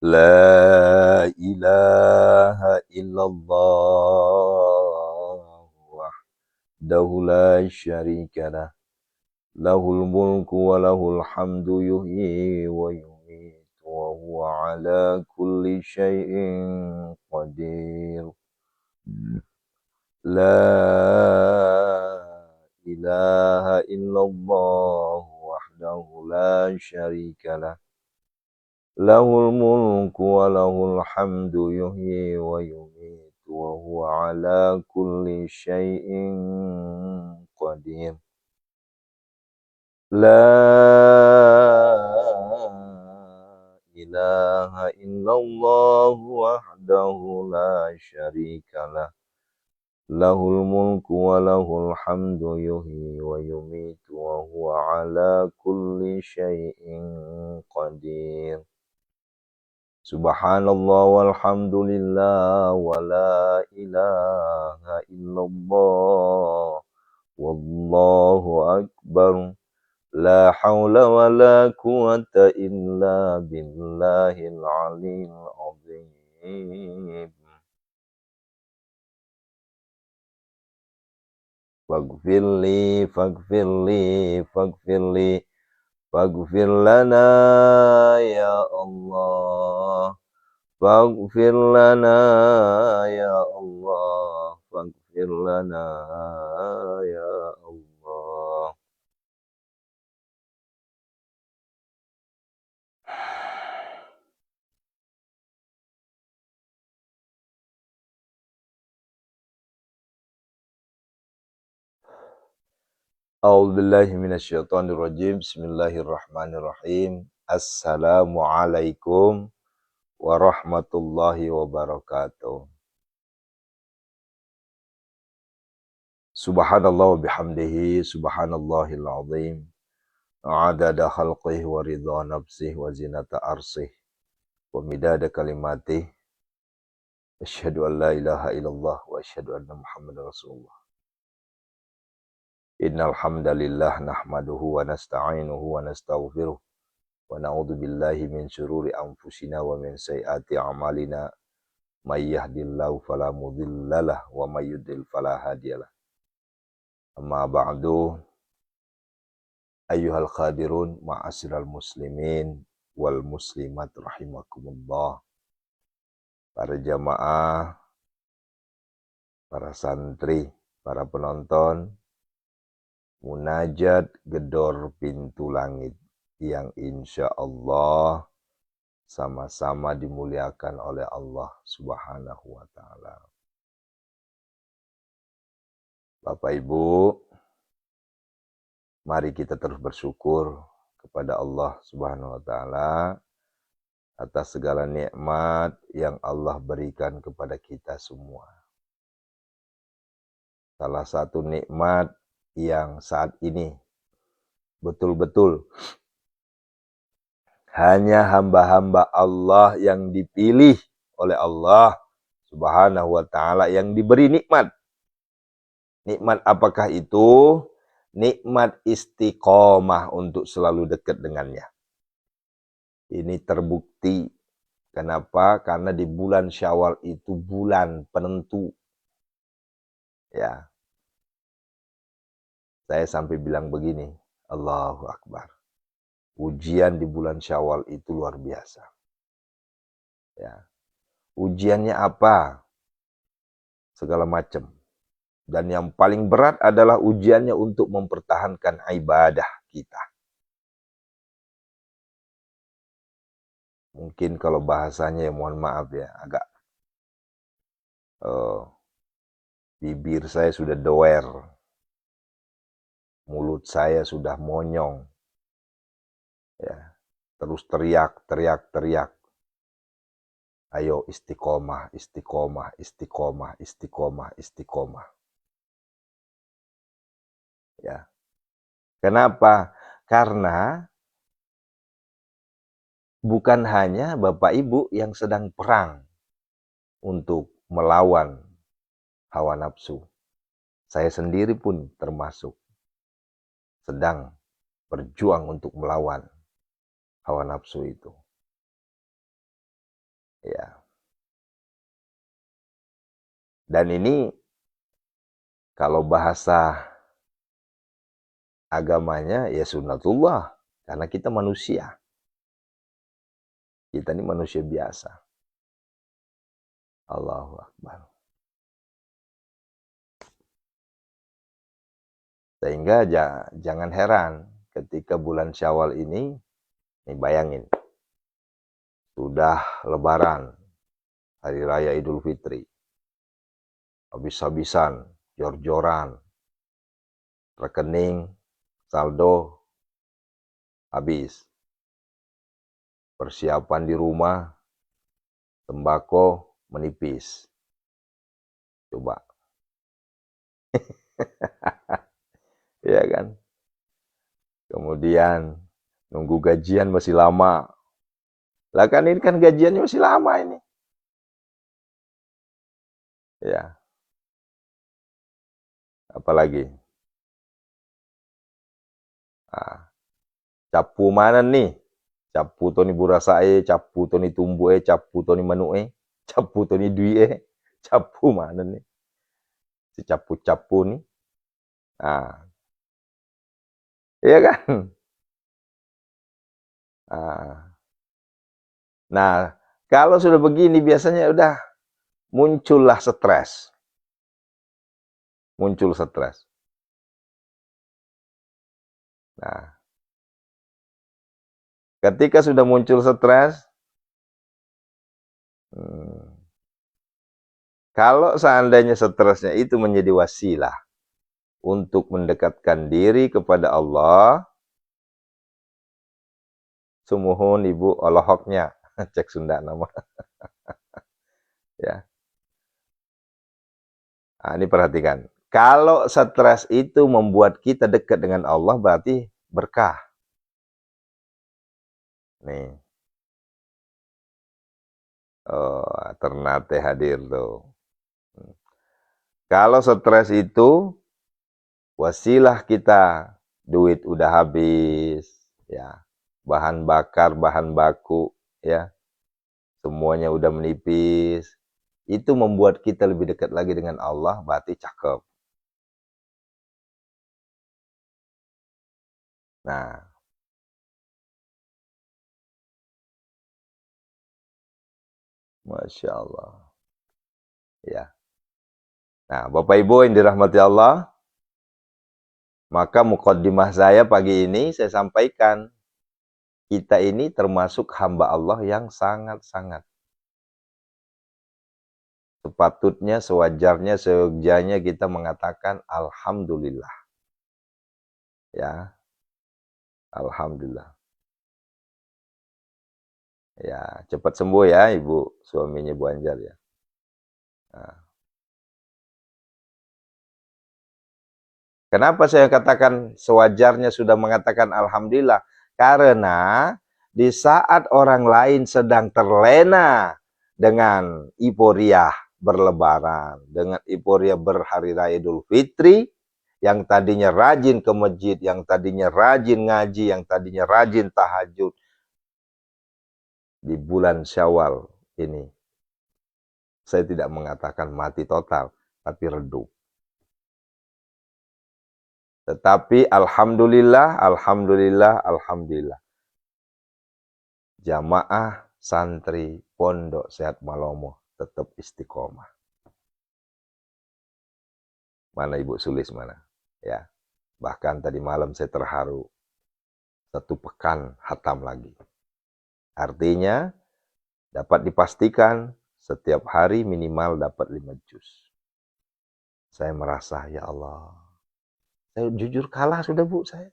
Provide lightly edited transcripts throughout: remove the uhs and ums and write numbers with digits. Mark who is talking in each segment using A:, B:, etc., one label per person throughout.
A: La ilaha illallah wahdahu la syarikalah lahul mulku wa lahul hamdu yuhyi wa yumiitu wa huwa ala kulli syai'in qadir. La ilaha illallah wahdahu la syarikalah lahul mulku wa lahul hamdu yuhyi wa yumiitu wa huwa ala kulli syai'in qadir. La ilaha illallah wahdahu la syarikalah lahul mulku wa lahul hamdu yuhyi wa yumiitu wa huwa ala kulli syai'in qadir. Subhanallah walhamdulillah wa la ilaha illallah wallahu akbar. La hawla wa la quwata illa billahil aliyyil azim. Faghfirli, faghfirli, faghfirli, faghfir lana ya Allah. Faghfir lana ya Allah. Faghfir lana ya Allah. A'udzubillahi minasyaitonirrajim. Bismillahirrahmanirrahim. Assalamualaikum warahmatullahi wabarakatuh. Subhanallah wa bihamdihi, subhanallahil azim. Adada khalqihi wa ridha nafsihi wa zinata arsih wa midada kalimatih. Asyhadu an la ilaha illallah wa asyhadu anna Muhammadar Rasulullah. Innal hamdalillah nahmaduhu wa nasta'inuhu wa nastaghfiruh wa na'udzu billahi min syururi anfusina wa min sayyiati a'malina. May yahdihillahu fala mudhillalah wa may yudlil fala hadiyalah. Amma ba'du. Ayyuhal qadirun ma'asyiral muslimin wal muslimat rahimakumullah. Para jamaah, para santri, para penonton Munajat Gedor Pintu Langit yang insya Allah sama-sama dimuliakan oleh Allah Subhanahu wa ta'ala. Bapak Ibu, mari kita terus bersyukur kepada Allah Subhanahu wa ta'ala atas segala nikmat yang Allah berikan kepada kita semua. Salah satu nikmat yang saat ini betul-betul hanya hamba-hamba Allah yang dipilih oleh Allah Subhanahu wa ta'ala yang diberi nikmat. Nikmat apakah itu? Nikmat istiqomah untuk selalu dekat dengannya. Ini terbukti. Kenapa? Karena di bulan Syawal itu bulan penentu. Ya. Saya sampai bilang begini, Allahu Akbar. Ujian di bulan Syawal itu luar biasa. Ya. Ujiannya apa? segala macam. Dan yang paling berat adalah ujiannya untuk mempertahankan ibadah kita. Mungkin kalau bahasanya ya mohon maaf ya, agak bibir saya sudah doer, mulut saya sudah monyong, ya, terus teriak, teriak, teriak. Ayo istiqomah, istiqomah, istiqomah, istiqomah, istiqomah. Ya. Kenapa? Karena bukan hanya Bapak Ibu yang sedang perang untuk melawan hawa nafsu. Saya sendiri pun termasuk sedang berjuang untuk melawan hawa nafsu itu. Ya. Dan ini kalau bahasa agamanya ya sunnatullah, karena kita manusia. Kita ini manusia biasa. Allahu Akbar. Sehingga jangan heran ketika bulan Syawal ini bayangin, sudah Lebaran, Hari Raya Idul Fitri, habis-habisan, jor-joran, rekening, saldo, habis. Persiapan di rumah, tembakau menipis. Coba. Ya kan? Kemudian nunggu gajian masih lama. Lah kan ini kan gajiannya masih lama ini. Ya. Apalagi? Nah, capu mana nih? Capu Tony Burasae, capu Tony Tumbue, capu Tony Manue, capu Tony Dwie, capu mana nih? Si capu-capu nih. Nah, iya kan? Nah, kalau sudah begini biasanya udah muncullah stres. Muncul stres. Nah, ketika sudah muncul stres, kalau seandainya stresnya itu menjadi wasilah untuk mendekatkan diri kepada Allah, sumuhun ibu Allahoknya, cek Sunda nama. Ya. Nah, ini perhatikan. Kalau stres itu membuat kita dekat dengan Allah, berarti berkah. Nih. Oh, Ternate hadir tuh. Kalau stres itu wasilah kita, duit udah habis, ya, bahan bakar, bahan baku, ya, semuanya udah menipis, itu membuat kita lebih dekat lagi dengan Allah, berarti cakep. Nah, Masya Allah. Ya. Nah, Bapak Ibu yang dirahmati Allah, maka mukaddimah saya pagi ini saya sampaikan, kita ini termasuk hamba Allah yang sangat-sangat sepatutnya, sewajarnya, seyogyanya kita mengatakan Alhamdulillah. Ya, Alhamdulillah. Ya, cepat sembuh ya Ibu, suaminya Bu Anjar ya. Nah. Kenapa saya katakan sewajarnya sudah mengatakan Alhamdulillah? Karena di saat orang lain sedang terlena dengan euforia berlebaran, dengan euforia berhari raya Idul Fitri, yang tadinya rajin ke masjid, yang tadinya rajin ngaji, yang tadinya rajin tahajud, di bulan Syawal ini, saya tidak mengatakan mati total, tapi redup. Tetapi alhamdulillah, alhamdulillah, alhamdulillah. Jamaah santri Pondok Sehat Malomo tetap istiqomah. Mana Ibu Sulis mana? Ya. Bahkan tadi malam saya terharu. 1 pekan hatam lagi. Artinya dapat dipastikan setiap hari minimal dapat 5 juz. Saya merasa, ya Allah. Saya jujur kalah sudah Bu saya.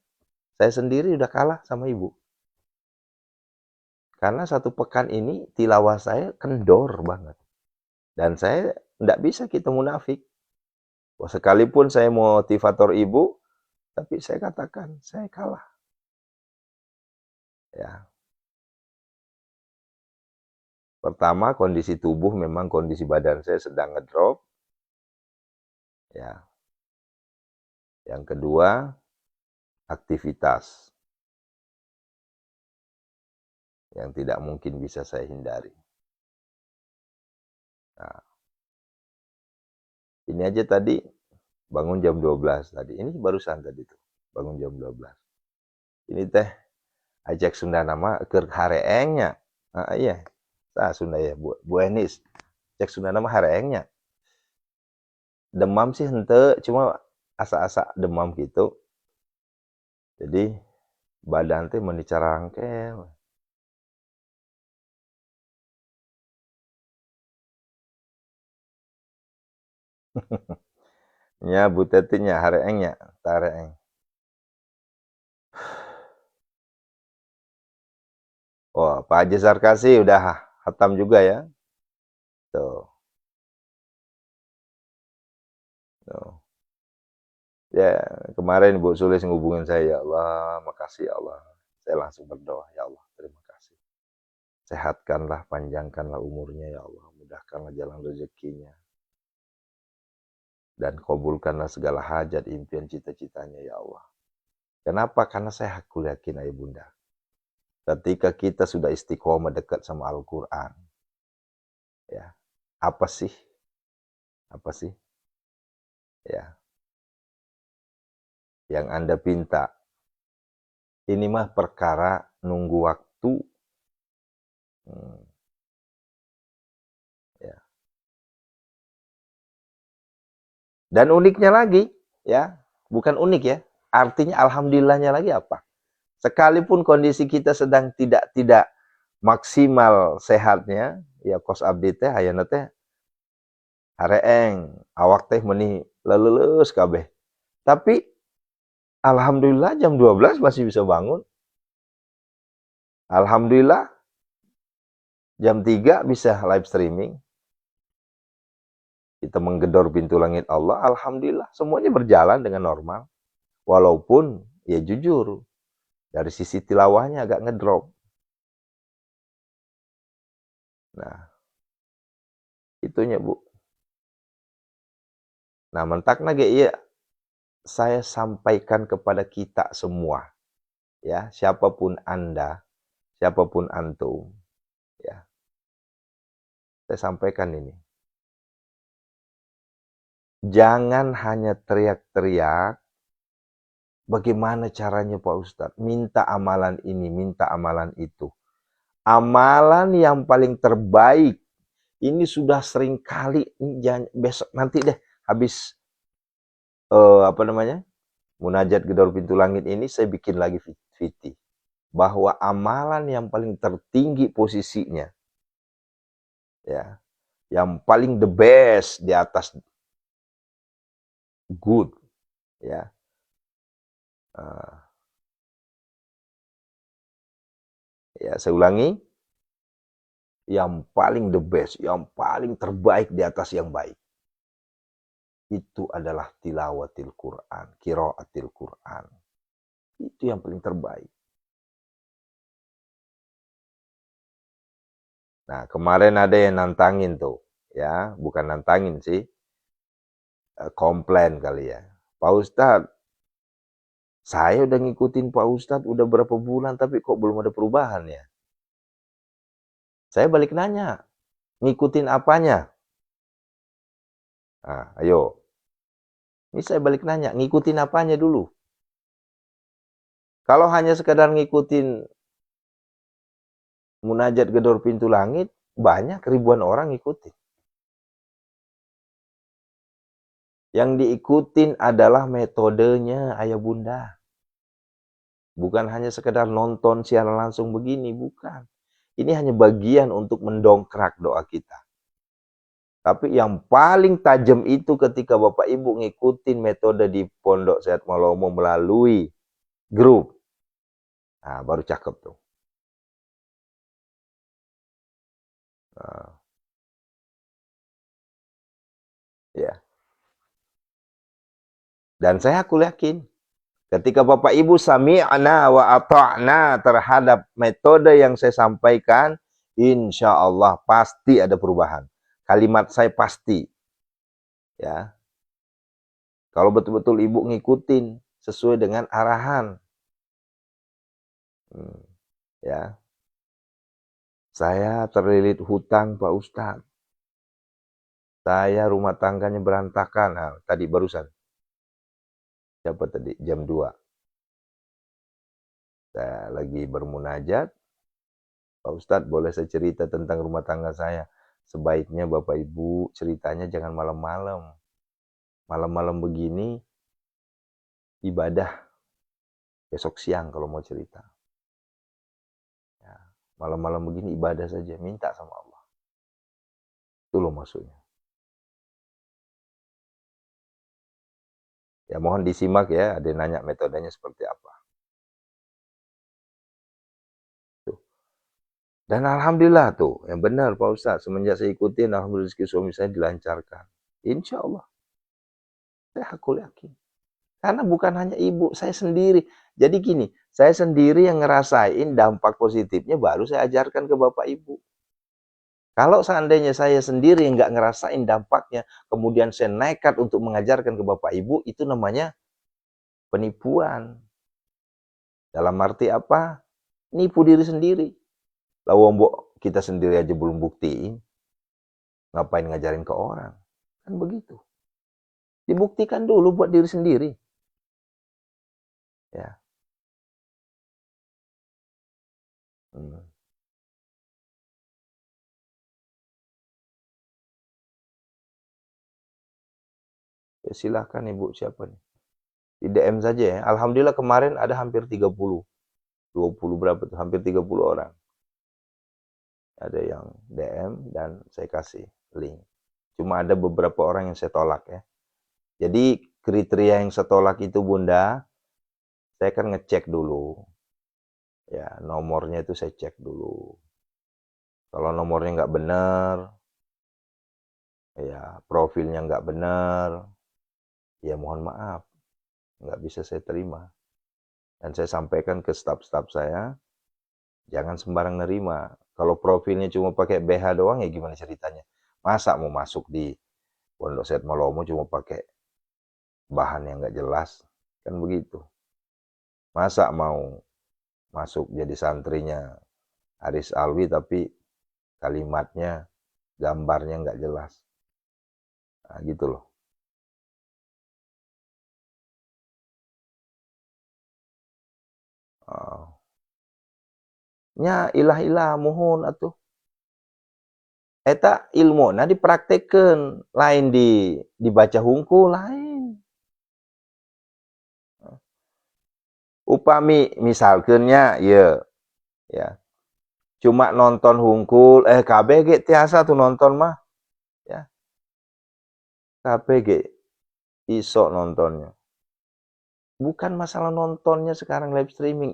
A: Saya sendiri udah kalah sama Ibu. Karena 1 pekan ini tilawah saya kendor banget. Dan saya tidak bisa kita munafik. Sekalipun saya motivator Ibu, tapi saya katakan, saya kalah. Ya. Pertama, kondisi tubuh memang kondisi badan saya sedang ngedrop. Ya. Yang kedua, aktivitas yang tidak mungkin bisa saya hindari. Nah, ini aja tadi bangun jam 12 tadi. Ini barusan tadi tuh, bangun jam 12. Ini teh ajak Sunda nama ke hareengnya. Nah, iya. Nah, Sunda ya, Bu Enis. Cek Sunda nama hareengnya. Demam sih hente, cuma asa-asa demam gitu. Jadi badan teh menicarangkel. Nya Bu Tetinya hareengnya, tareeng. Oh, Pak Haji Sarkasi udah hatam juga ya. Tuh. Tuh. Ya, kemarin Bu Sulis ngubungin saya, ya Allah, makasih ya Allah. Saya langsung berdoa, ya Allah, terima kasih. Sehatkanlah, panjangkanlah umurnya ya Allah, mudahkanlah jalan rezekinya. Dan kabulkanlah segala hajat, impian, cita-citanya ya Allah. Kenapa? Karena saya yakin ayah bunda. Ketika kita sudah istiqomah dekat sama Al-Quran, ya, apa sih? Apa sih? Ya, yang Anda pinta. Ini mah perkara nunggu waktu. Ya. Dan uniknya lagi, ya, bukan unik ya. Artinya alhamdulillahnya lagi apa? Sekalipun kondisi kita sedang tidak maksimal sehatnya, ya kos abdi teh hayana teh hareeng, awak teh meni lelelus kabeh. Tapi alhamdulillah jam 12 masih bisa bangun. Alhamdulillah jam 3 bisa live streaming. Kita menggedor pintu langit Allah, alhamdulillah semuanya berjalan dengan normal. Walaupun ya jujur dari sisi tilawahnya agak ngedrop. Nah, itunya Bu. Nah, mentakna ge iya saya sampaikan kepada kita semua. Ya, siapapun Anda, siapapun antum, ya. Saya sampaikan ini. Jangan hanya teriak-teriak, bagaimana caranya Pak Ustadz? Minta amalan ini, minta amalan itu. Amalan yang paling terbaik, ini sudah sering kali, besok nanti deh, habis, munajat gedor pintu langit ini, saya bikin lagi VT. Bahwa amalan yang paling tertinggi posisinya, ya, yang paling the best di atas good, ya. Ya, saya ulangi, yang paling the best, yang paling terbaik di atas yang baik. Itu adalah tilawatil Quran, qiraatil Quran. Itu yang paling terbaik. Nah, kemarin ada yang nantangin tuh, ya, bukan nantangin sih, komplain kali ya. Pak Ustadz, saya udah ngikutin Pak Ustadz udah berapa bulan, tapi kok belum ada perubahan ya? Saya balik nanya, ngikutin apanya? Nah, ayo. Ini saya balik nanya, ngikutin apanya dulu? Kalau hanya sekedar ngikutin munajat gedor pintu langit, banyak ribuan orang ngikutin. Yang diikutin adalah metodenya ayah bunda. Bukan hanya sekedar nonton siaran langsung begini, bukan. Ini hanya bagian untuk mendongkrak doa kita. Tapi yang paling tajam itu ketika Bapak Ibu ngikutin metode di Pondok Sehat Malomo melalui grup. Nah, baru cakep tuh. Nah, ya. Dan saya aku yakin ketika Bapak Ibu sami'na wa ata'na terhadap metode yang saya sampaikan, insya Allah pasti ada perubahan. Kalimat saya pasti. Ya. Kalau betul-betul Ibu ngikutin sesuai dengan arahan. Ya. Saya terlilit hutang Pak Ustadz. Saya rumah tangganya berantakan. Nah, tadi barusan. Siapa tadi? Jam 2. Saya lagi bermunajat. Pak Ustadz, boleh saya cerita tentang rumah tangga saya? Sebaiknya Bapak Ibu ceritanya jangan malam-malam. Malam-malam begini ibadah. Besok siang kalau mau cerita. Ya, malam-malam begini ibadah saja. Minta sama Allah. Itu loh maksudnya. Ya mohon disimak ya. Ada yang nanya metodenya seperti apa. Dan alhamdulillah tuh, yang benar Pak Ustadz, semenjak saya ikutin, alhamdulillah rezeki suami saya dilancarkan. Insya Allah. Saya aku yakin. Karena bukan hanya ibu, saya sendiri. Jadi gini, saya sendiri yang ngerasain dampak positifnya baru saya ajarkan ke Bapak Ibu. Kalau seandainya saya sendiri yang nggak ngerasain dampaknya, kemudian saya nekat untuk mengajarkan ke Bapak Ibu, itu namanya penipuan. Dalam arti apa? Nipu diri sendiri. Lawombo kita sendiri aja belum buktiin, ngapain ngajarin ke orang? Kan begitu. Dibuktikan dulu buat diri sendiri. Ya. Ya silahkan Ibu, siapa nih? Di DM saja ya. Alhamdulillah kemarin ada hampir 30. 20 berapa tuh? Hampir 30 orang. Ada yang DM dan saya kasih link. Cuma ada beberapa orang yang saya tolak ya. Jadi kriteria yang saya tolak itu Bunda, saya kan ngecek dulu. Ya, nomornya itu saya cek dulu. Kalau nomornya nggak benar, ya profilnya nggak benar, ya mohon maaf, nggak bisa saya terima. Dan saya sampaikan ke staf-staf saya, jangan sembarang nerima. Kalau profilnya cuma pakai BH doang, ya gimana ceritanya? Masa mau masuk di Pondok Sehat Malomo cuma pakai bahan yang nggak jelas? Kan begitu. Masa mau masuk jadi santrinya Aris Alwi tapi kalimatnya, gambarnya nggak jelas? Nah, gitu loh. Nya ilah-ilah mohon atuh. Eta ilmu nah dipraktekkan, lain dibaca hungkul lain. Upami misalkeunnya ya. Cuma nonton hungkul KB ge tiasa tuh nonton mah. Ya. KB ge iso nontonnya. Bukan masalah nontonnya sekarang live streaming.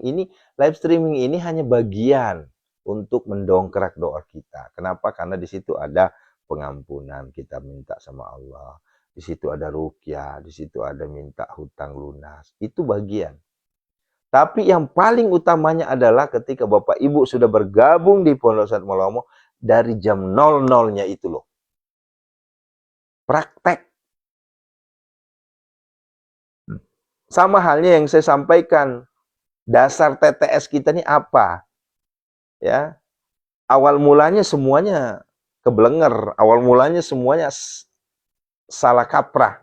A: Live streaming ini hanya bagian untuk mendongkrak doa kita. Kenapa? Karena di situ ada pengampunan, kita minta sama Allah. Di situ ada ruqyah, di situ ada minta hutang lunas. Itu bagian. Tapi yang paling utamanya adalah ketika Bapak Ibu sudah bergabung di Pondok Sehat Malomo, dari jam 00-nya itu loh. Praktek. Sama halnya yang saya sampaikan, dasar TTS kita ini apa? Ya, awal mulanya semuanya kebelenger, awal mulanya semuanya salah kaprah.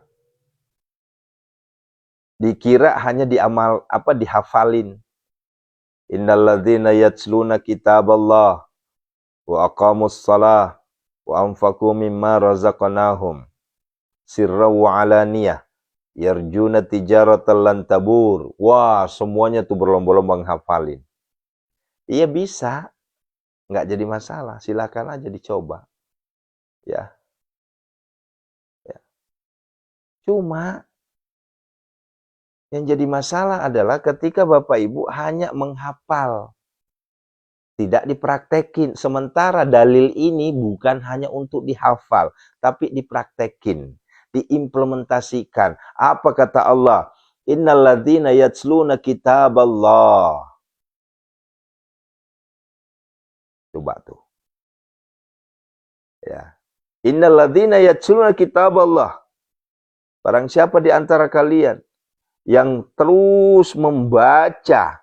A: Dikira hanya dihafalin. Innalladzina yatsluna kitaballah wa aqamus shalah wa anfaqu mimma razaqnahum sirra wa alaniyah, yarjuna tijaratan lan tabur. Wah, semuanya tuh berlomba-lomba menghafalin. Iya bisa, nggak jadi masalah. Silakan aja dicoba. Ya, ya. Cuma yang jadi masalah adalah ketika Bapak Ibu hanya menghafal, tidak dipraktekin. Sementara dalil ini bukan hanya untuk dihafal, tapi dipraktekin, diimplementasikan. Apa kata Allah? Innal ladzina yatsluna kitaballah. Coba tuh. Ya. Innal ladzina yatsluna kitaballah. Barang siapa di antara kalian yang terus membaca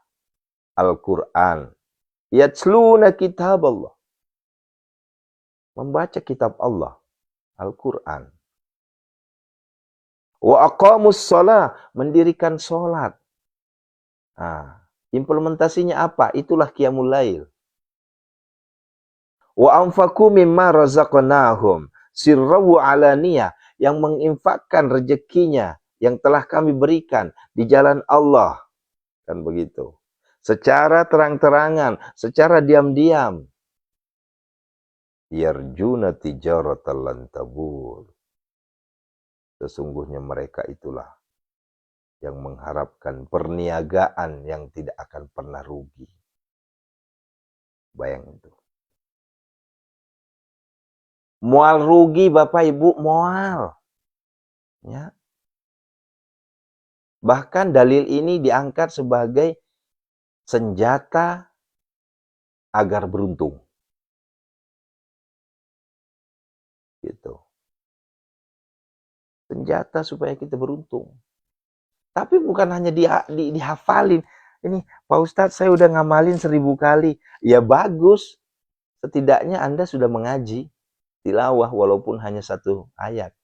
A: Al-Quran. Yatsluna kitab Allah. Membaca kitab Allah. Al-Quran. Wa aqamus shalah. Mendirikan sholat. Nah, implementasinya apa? Itulah qiyamul lail. Wa anfaku mimma razaqnahum. Sirrawu alaniyah. Yang menginfakkan rezekinya yang telah kami berikan di jalan Allah. Kan begitu. Secara terang-terangan, secara diam-diam. Yarjuna tijaratan lan tabur. Sesungguhnya mereka itulah yang mengharapkan perniagaan yang tidak akan pernah rugi. Bayang itu. Mual rugi Bapak Ibu, mual. Ya. Bahkan dalil ini diangkat sebagai senjata agar beruntung. Gitu. Senjata supaya kita beruntung. Tapi bukan hanya dihafalin. Ini Pak Ustadz saya udah ngamalin 1000 kali. Ya bagus. Setidaknya Anda sudah mengaji tilawah walaupun hanya 1 ayat.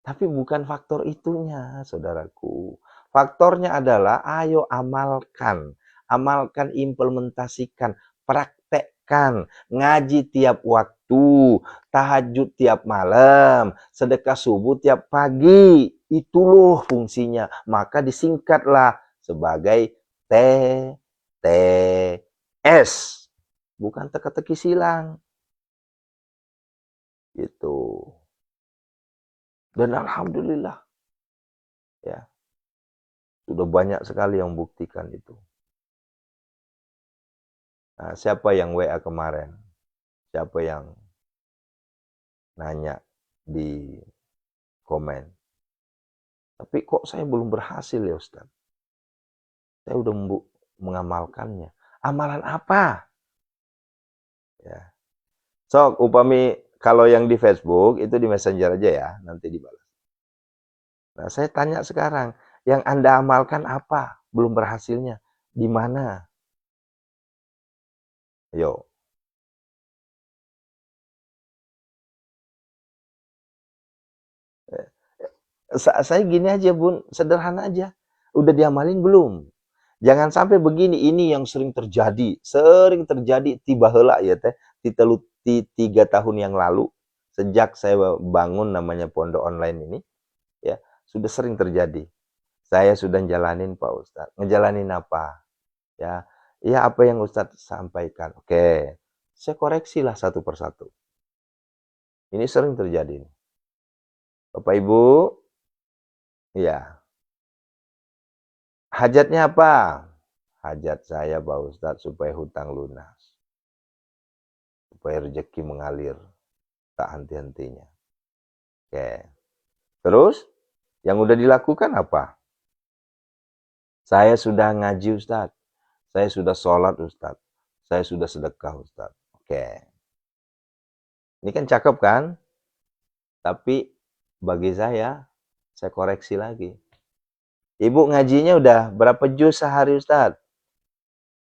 A: Tapi bukan faktor itunya, saudaraku. Faktornya adalah ayo amalkan. Amalkan, implementasikan, praktekkan. Ngaji tiap waktu, tahajud tiap malam, sedekah subuh tiap pagi. Itu loh fungsinya. Maka disingkatlah sebagai TTS. Bukan teka-teki silang. Gitu. Dan alhamdulillah, ya, sudah banyak sekali yang buktikan itu. Nah, siapa yang WA kemarin? Siapa yang nanya di komen? Tapi kok saya belum berhasil ya Ustaz? Saya udah mengamalkannya. Amalan apa? Ya. Sok, upami kalau yang di Facebook itu di Messenger aja ya, nanti dibalas. Nah, saya tanya sekarang, yang Anda amalkan apa? Belum berhasilnya. Di mana? Yo. Saya gini aja Bun, sederhana aja. Udah diamalin belum? Jangan sampai begini, ini yang sering terjadi tiba heula ya teh, di 3 tahun yang lalu, sejak saya bangun namanya pondok online ini, ya, sudah sering terjadi. Saya sudah jalanin Pak Ustadz. Ngejalanin apa? Ya, ya apa yang Ustadz sampaikan. Oke, saya koreksilah satu persatu. Ini sering terjadi. Bapak Ibu, ya. Hajatnya apa? Hajat saya Pak Ustadz supaya hutang lunas. Supaya rezeki mengalir. Tak henti-hentinya. Oke. Terus, yang udah dilakukan apa? Saya sudah ngaji Ustadz. Saya sudah sholat Ustadz. Saya sudah sedekah Ustadz. Oke. Ini kan cakep kan? Tapi bagi saya koreksi lagi. Ibu ngajinya udah berapa juz sehari Ustadz?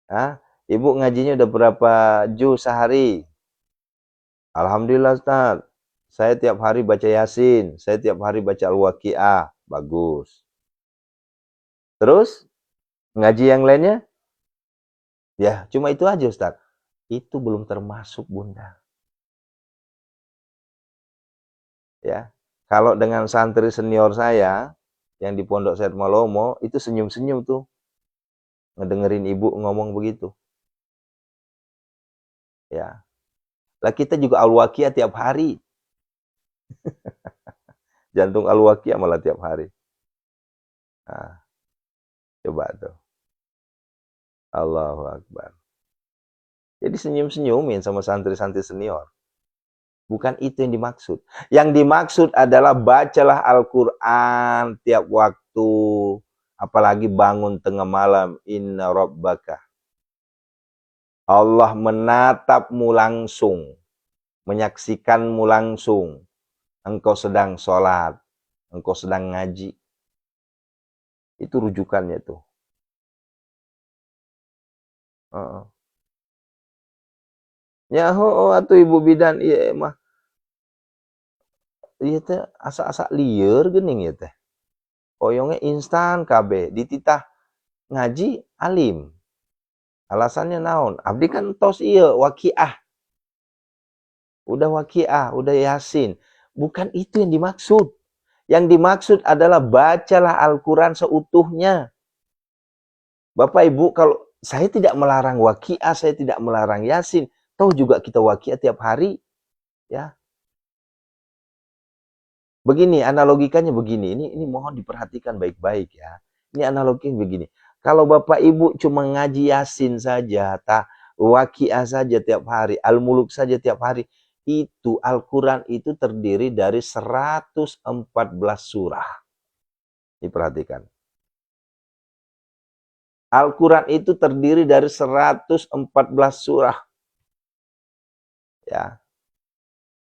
A: Hah? Ibu ngajinya udah berapa juz sehari? Alhamdulillah Ustadz. Saya tiap hari baca Yasin. Saya tiap hari baca Al-Waqiah. Bagus. Terus, ngaji yang lainnya? Ya, cuma itu aja Ustadz. Itu belum termasuk Bunda. Ya. Kalau dengan santri senior saya yang di Pondok Said Malomo itu senyum-senyum tuh ngedengerin ibu ngomong begitu. Ya. Lah kita juga al-waqiah tiap hari. Jantung al-waqiah malah tiap hari. Nah, coba tuh. Allahu Akbar. Jadi senyum-senyumin sama santri-santri senior. Bukan itu yang dimaksud. Yang dimaksud adalah bacalah Al-Quran tiap waktu. Apalagi bangun tengah malam. Inna rabbaka. Allah menatapmu langsung. Menyaksikanmu langsung. Engkau sedang sholat. Engkau sedang ngaji. Itu rujukannya tuh. Ya, atau ibu bidan, iya mah. Iya teh, asa-asa liar gening ya teh. Koyongnya instan KB, dititah ngaji alim. Alasannya naon? Abdi kan tos iya waqiah. Udah waqiah, udah yasin. Bukan itu yang dimaksud. Yang dimaksud adalah bacalah Al-Quran seutuhnya. Bapak Ibu, kalau saya tidak melarang waqiah, saya tidak melarang yasin. Toh juga kita waqiah tiap hari. Ya. Begini, analogikanya begini. Ini mohon diperhatikan baik-baik ya. Ini analoginya begini. Kalau Bapak Ibu cuma ngaji yasin saja, waqiah saja tiap hari, al-muluk saja tiap hari, itu Al-Quran itu terdiri dari 114 surah. Diperhatikan. Al-Quran itu terdiri dari 114 surah. Ya.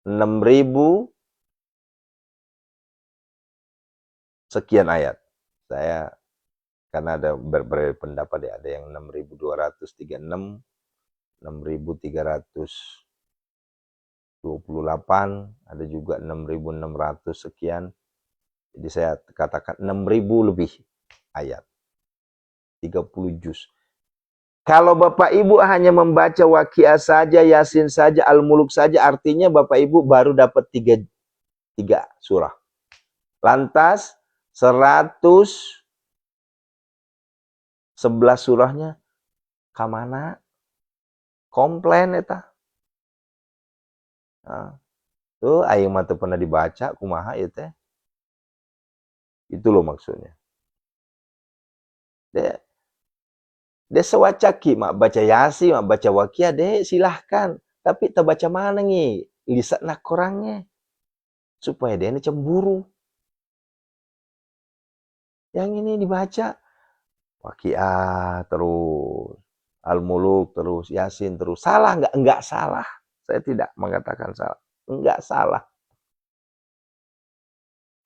A: 6.000 sekian ayat. Saya karena ada beberapa pendapat ya, ada yang 6.236, 6.328, ada juga 6.600 sekian. Jadi saya katakan 6.000 lebih ayat. 30 juz. Kalau Bapak Ibu hanya membaca waqiah saja, yasin saja, al-muluk saja, artinya Bapak Ibu baru dapat 3 surah. Lantas 111 surahnya kamana? Komplain eta. Nah, tuh aing mah teu pernah dibaca kumaha ieu teh. Itu loh maksudnya. Dia sewacaki mak baca yasin, mak baca waqiah deh silahkan. Tapi tak baca mana nih? Lisan nak korangnya. Supaya dia cemburu. Yang ini dibaca waqiah terus, al-muluk terus, yasin terus. Salah nggak? Enggak salah. Saya tidak mengatakan salah. Enggak salah.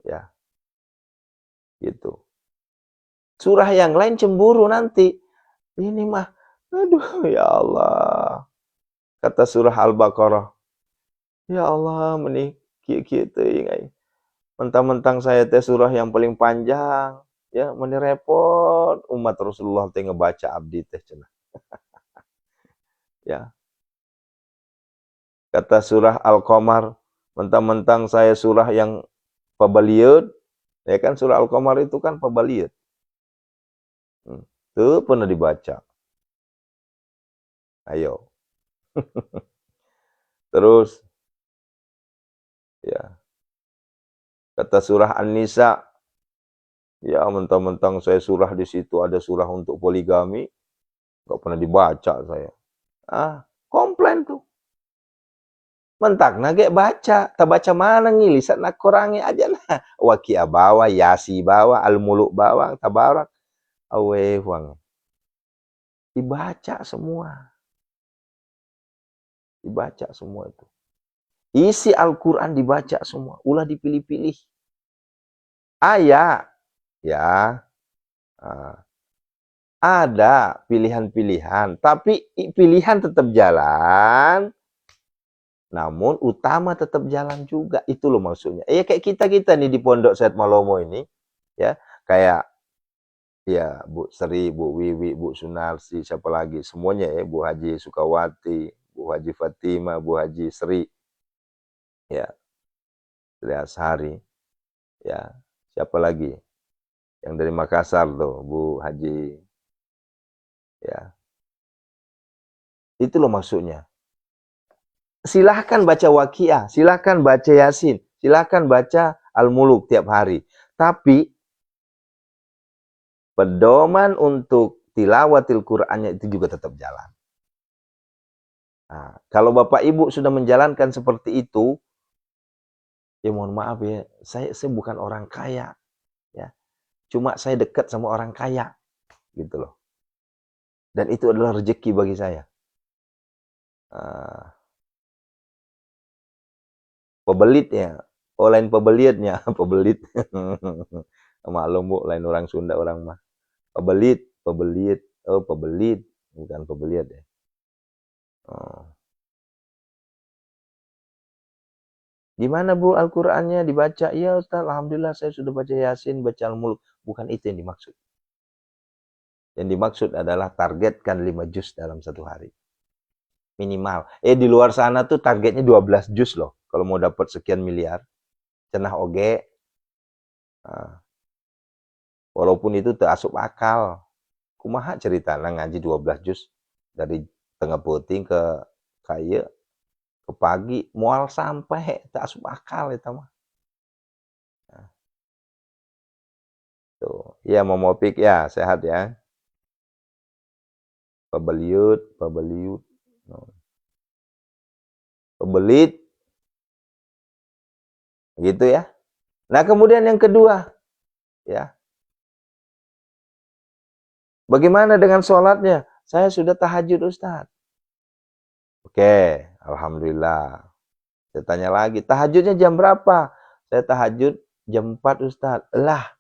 A: Ya. Gitu. Surah yang lain cemburu nanti. Ini mah, aduh ya Allah. Kata surah Al-Baqarah. Ya Allah, menih kieu-kieu teuing. Mentang-mentang saya teh surah yang paling panjang. Ya, meni repot umat Rasulullah teh ngebaca abdi teh cenah. Ya. Kata surah Al-Qamar, mentang-mentang saya surah yang pabalieud, ya kan surah Al-Qamar itu kan pabalieud. Tuh pernah dibaca. Ayo. Terus ya. Kata surah An-Nisa, ya mentang-mentang saya surah di situ ada surah untuk poligami, enggak pernah dibaca saya. Komplain tuh. Mentak nage baca, tak baca mana ngilisan nak kurangi aja nah. Waqiah bawa, yasi bawa, al-muluk bawa, tabarak. Awe huang. Dibaca semua. Dibaca semua itu. Isi Al-Quran dibaca semua. Ulah dipilih-pilih. Ayat. Ya. Ada pilihan-pilihan. Tapi pilihan tetap jalan. Namun utama tetap jalan juga. Itu loh maksudnya. Ya kayak kita-kita nih di Pondok Said Malomo ini. Ya. Kayak ya Bu Sri, Bu Wiwi, Bu Sunarsi, siapa lagi. Semuanya ya. Bu Haji Sukawati, Bu Haji Fatima, Bu Haji Sri. Ya. Sri Ashari. Ya, siapa lagi? Yang dari Makassar tuh, Bu Haji. Ya, itu loh maksudnya. Silahkan baca Waqiah, silahkan baca Yasin, silahkan baca Al-Muluk tiap hari. Tapi pedoman untuk tilawatil Qur'annya itu juga tetap jalan. Nah, kalau Bapak Ibu sudah menjalankan seperti itu, ya mohon maaf ya, saya bukan orang kaya, ya. Cuma saya dekat sama orang kaya, gitu loh. Dan itu adalah rezeki bagi saya. Pebelitnya, oh lain pebeliatnya, pebelit. Maklum Bu, lain orang Sunda orang mah. Pebelit, oh pebelit, bukan pebeliat ya. Oh. Gimana Bu Al-Qur'annya dibaca? Iya Ustaz, alhamdulillah saya sudah baca Yasin, baca Al-Mulk. Bukan itu yang dimaksud. Yang dimaksud adalah targetkan 5 juz dalam satu hari. Minimal. Di luar sana tuh targetnya 12 juz loh. Kalau mau dapat sekian miliar. Cenah oge. Nah, walaupun itu terasup akal. Kumaha cerita nah ngaji 12 juz. Dari tengah puting ke kaya. Ke pagi. Mual sampai. Terasup akal itu mah. Nah. Tuh. Ya mau mopik ya. Sehat ya. Pebeliut. Pebelit. Gitu ya. Nah kemudian yang kedua. Ya. Bagaimana dengan sholatnya? Saya sudah tahajud Ustaz. Oke, alhamdulillah. Saya tanya lagi, tahajudnya jam berapa? Saya tahajud jam 4 Ustaz. Alah,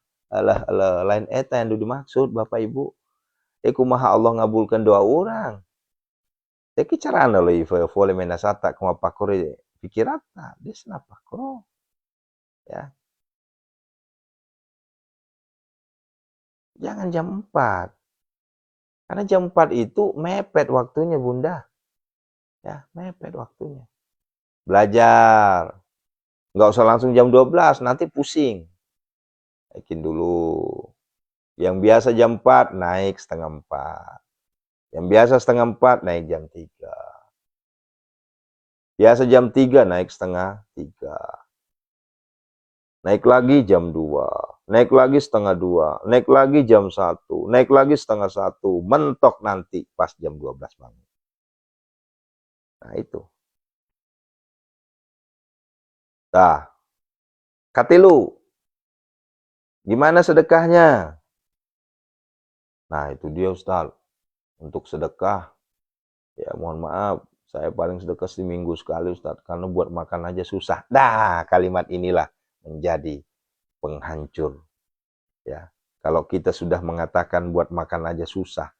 A: lain eta yang dimaksud Bapak Ibu. Kumaha Allah ngabulkan doa orang. Teki carana lo vole menasata kuma pakore pikirata. Desna pakro. Ya. Jangan jam 4. Karena jam 4 itu mepet waktunya Bunda. Ya, mepet waktunya. Belajar. Nggak usah langsung jam 12, nanti pusing. Naikin dulu. Yang biasa jam 4, naik setengah 4. Yang biasa setengah 4, naik jam 3. Biasa jam 3, naik setengah 3. Naik lagi jam 2. Naik lagi setengah 2. Naik lagi jam 1. Naik lagi setengah 1. Mentok nanti pas jam 12 bangun. Nah itu. Nah, katilu. Gimana sedekahnya? Nah itu dia Ustaz. Untuk sedekah, ya mohon maaf, saya paling sedekah seminggu sekali Ustaz. Karena buat makan aja susah. Dah, kalimat inilah menjadi penghancur. Ya, kalau kita sudah mengatakan buat makan aja susah,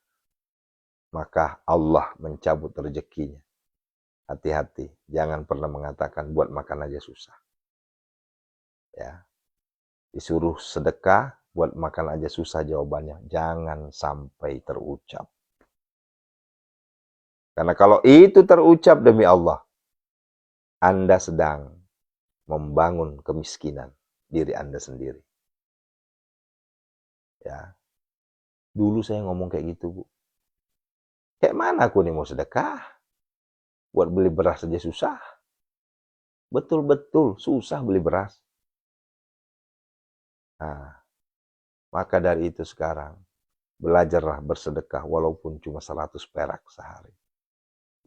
A: maka Allah mencabut rezekinya. Hati-hati, jangan pernah mengatakan buat makan aja susah. Ya, disuruh sedekah, buat makan aja susah jawabannya. Jangan sampai terucap. Karena kalau itu terucap demi Allah, Anda sedang membangun kemiskinan diri Anda sendiri. Ya. Dulu saya ngomong kayak gitu, Bu. Kayak mana aku nih mau sedekah? Buat beli beras saja susah. Betul-betul susah beli beras. Nah, maka dari itu sekarang, belajarlah bersedekah walaupun cuma 100 perak sehari.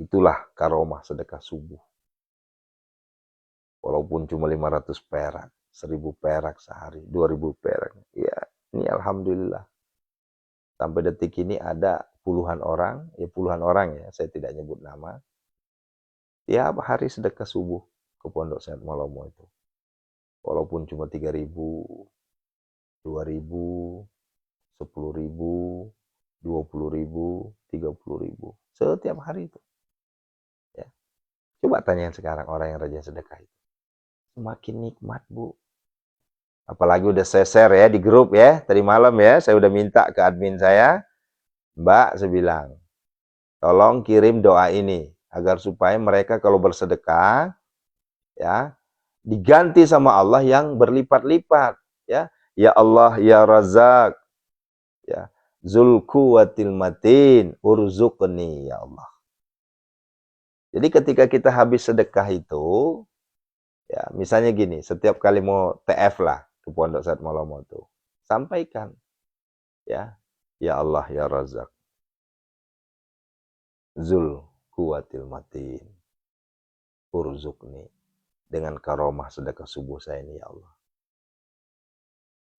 A: Itulah karomah sedekah subuh. Walaupun cuma 500 perak, 1000 perak sehari, 2000 perak. Ya, ini alhamdulillah. Sampai detik ini ada puluhan orang ya, saya tidak nyebut nama. Tiap hari sedekah subuh ke Pondok Sehat Malomo itu. Walaupun cuma 3.000, 2.000, 10.000, 20.000, 30.000. Setiap hari itu. Ya. Coba tanyain sekarang orang yang rajin sedekah itu. Semakin nikmat, Bu. Apalagi udah saya share ya di grup ya. Tadi malam ya, saya udah minta ke admin saya. Mbak, saya bilang, tolong kirim doa ini. Agar supaya mereka kalau bersedekah, ya, diganti sama Allah yang berlipat-lipat. Ya Allah, ya Razak, ya Zul Quwwatil Matin, urzuqni ya Allah. Jadi ketika kita habis sedekah itu, ya misalnya gini, setiap kali mau TF lah ke Pondok Saat Malomo tuh, sampaikan, ya Allah, ya Razak, Zul Quwwatil Matin, urzuqni, dengan karomah sedekah subuh saya ini ya Allah.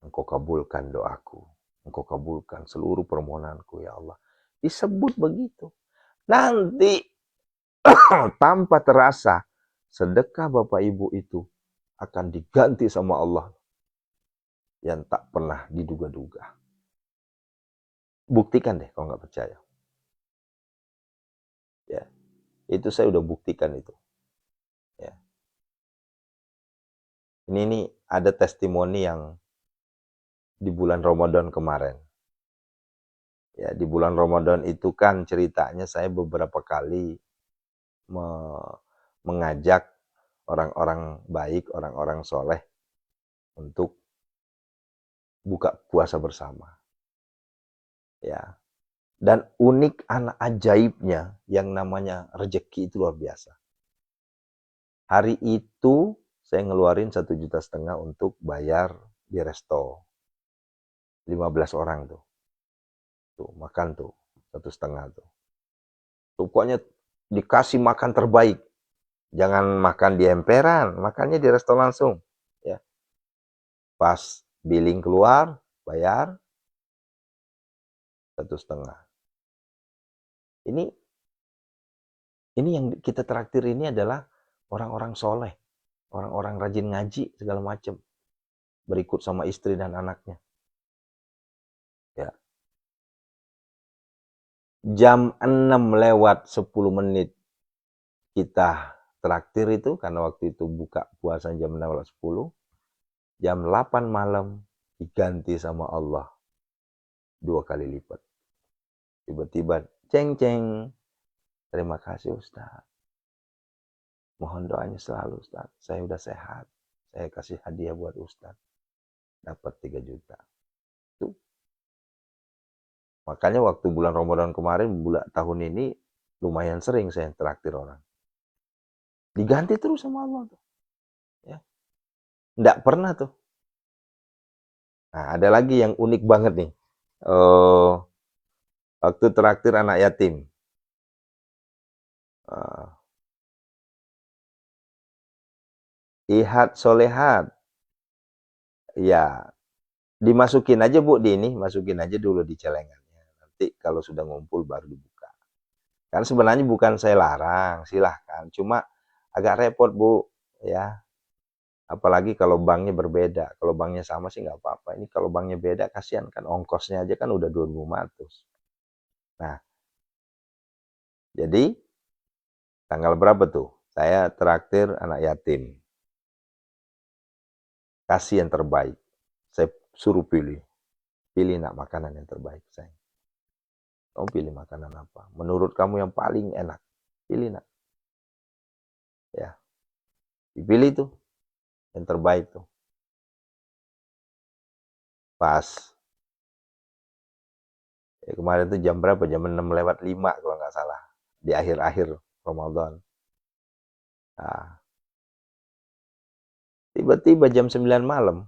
A: Engkau kabulkan doaku, Engkau kabulkan seluruh permohonanku ya Allah. Disebut begitu. Nanti tanpa terasa sedekah Bapak Ibu itu akan diganti sama Allah yang tak pernah diduga-duga. Buktikan deh kalau nggak percaya. Ya, itu saya udah buktikan itu. Ya. Ini ada testimoni yang di bulan Ramadan kemarin. Ya, di bulan Ramadan itu kan ceritanya saya beberapa kali mengajak orang-orang baik, orang-orang soleh untuk buka puasa bersama. Ya. Dan unik anak ajaibnya yang namanya rezeki itu luar biasa. Hari itu saya ngeluarin 1,5 juta untuk bayar di resto. 15 orang tuh. Tuh, makan tuh 1,5 tuh. Pokoknya dikasih makan terbaik. Jangan makan di emperan, makannya di resto langsung. Ya. Pas billing keluar, bayar 1,5. Ini yang kita traktir ini adalah orang-orang soleh, orang-orang rajin ngaji segala macam, berikut sama istri dan anaknya. Ya. Jam 6:10 kita traktir itu, karena waktu itu buka puasa jam 6:10, jam 8 malam diganti sama Allah 2 kali lipat. Tiba-tiba ceng-ceng, terima kasih Ustaz, mohon doanya selalu Ustaz, saya udah sehat, saya kasih hadiah buat Ustaz, dapat 3 juta. Tuh. Makanya waktu bulan Ramadan kemarin, tahun ini lumayan sering saya traktir orang. Diganti terus sama Allah tuh. Ya. Nggak pernah tuh. Nah, ada lagi yang unik banget nih. Waktu traktir anak yatim. Ihat solehat. Ya, dimasukin aja Bu di ini, masukin aja dulu di celengannya. Nanti kalau sudah ngumpul baru dibuka. Kan sebenarnya bukan saya larang, silahkan. Cuma agak repot Bu, ya. Apalagi kalau banknya berbeda. Kalau banknya sama sih nggak apa-apa. Ini kalau banknya beda, kasihan kan. Ongkosnya aja kan udah 2.500. Nah, jadi tanggal berapa tuh? Saya traktir anak yatim. Kasih yang terbaik. Saya suruh pilih. Pilih nak makanan yang terbaik saya. Kamu pilih makanan apa? Menurut kamu yang paling enak. Pilih nak. Ya. Dipilih tuh. Yang terbaik tuh. Pas. Ya, kemarin tuh jam berapa? Jam 6:05 kalau nggak salah. Di akhir-akhir Ramadan. Nah. Tiba-tiba jam 9 malam.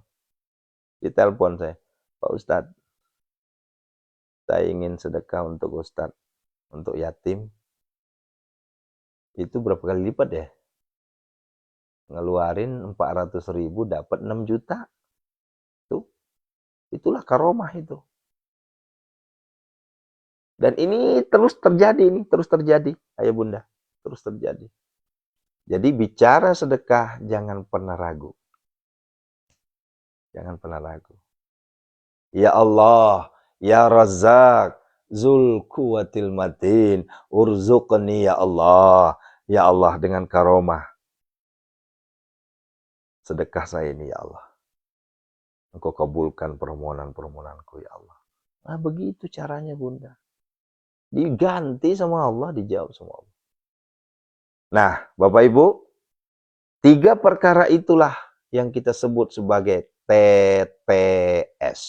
A: Ditelepon saya. Pak Ustadz, saya ingin sedekah untuk Ustadz. Untuk yatim. Itu berapa kali lipat ya? Ngeluarin 400.000 dapat 6 juta. Tuh. Itulah karomah itu. Dan ini terus terjadi, ayah bunda, terus terjadi. Jadi bicara sedekah jangan pernah ragu. Jangan pernah ragu. Ya Allah, ya Razak, Zul Quwwatil Matin, urzuqni ya Allah. Ya Allah, dengan karomah sedekah saya ini ya Allah. Engkau kabulkan permohonan-permohonanku ya Allah. Nah begitu caranya bunda. Diganti sama Allah, dijawab sama Allah. Nah, Bapak Ibu, 3 perkara itulah yang kita sebut sebagai TTS.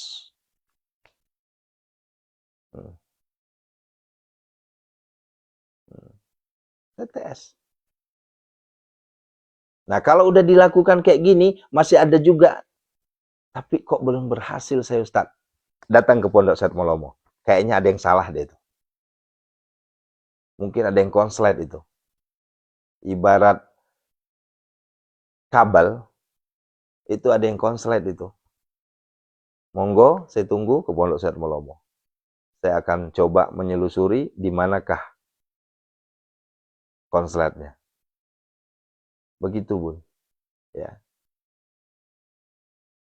A: TTS. Nah, kalau udah dilakukan kayak gini, masih ada juga. Tapi kok belum berhasil saya Ustaz. Datang ke Pondok Said Molomo. Kayaknya ada yang salah deh itu. Mungkin ada yang konslet itu. Ibarat kabel, itu ada yang konslet itu. Monggo, saya tunggu ke Pondok Said Molomo. Saya akan coba menyelusuri di manakah konsletnya. Begitu, Bun. Ya.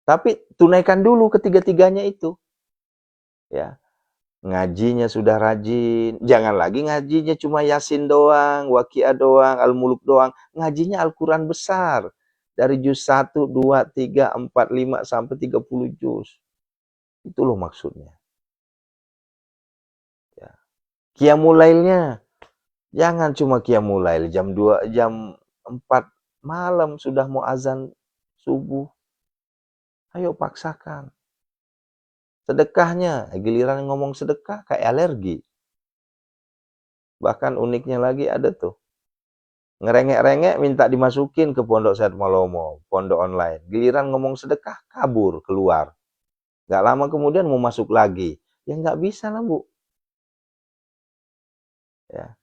A: Tapi tunaikan dulu ketiga-tiganya itu. Ya. Ngajinya sudah rajin. Jangan lagi ngajinya cuma Yasin doang, Waqiah doang, Al-Muluk doang. Ngajinya Al-Quran besar. Dari juz 1, 2, 3, 4, 5, sampai 30 juz. Itu loh maksudnya. Ya. Qiyamul Lailnya. Jangan cuma Qiyamul Lail. Jam 2, jam 4 malam sudah mau azan subuh. Ayo paksakan. Sedekahnya, giliran ngomong sedekah kayak alergi. Bahkan uniknya lagi ada tuh. Ngerengek-rengek minta dimasukin ke Pondok Said Molomo, pondok online. Giliran ngomong sedekah, kabur, keluar. Gak lama kemudian mau masuk lagi. Ya nggak bisa lah, Bu. Ya.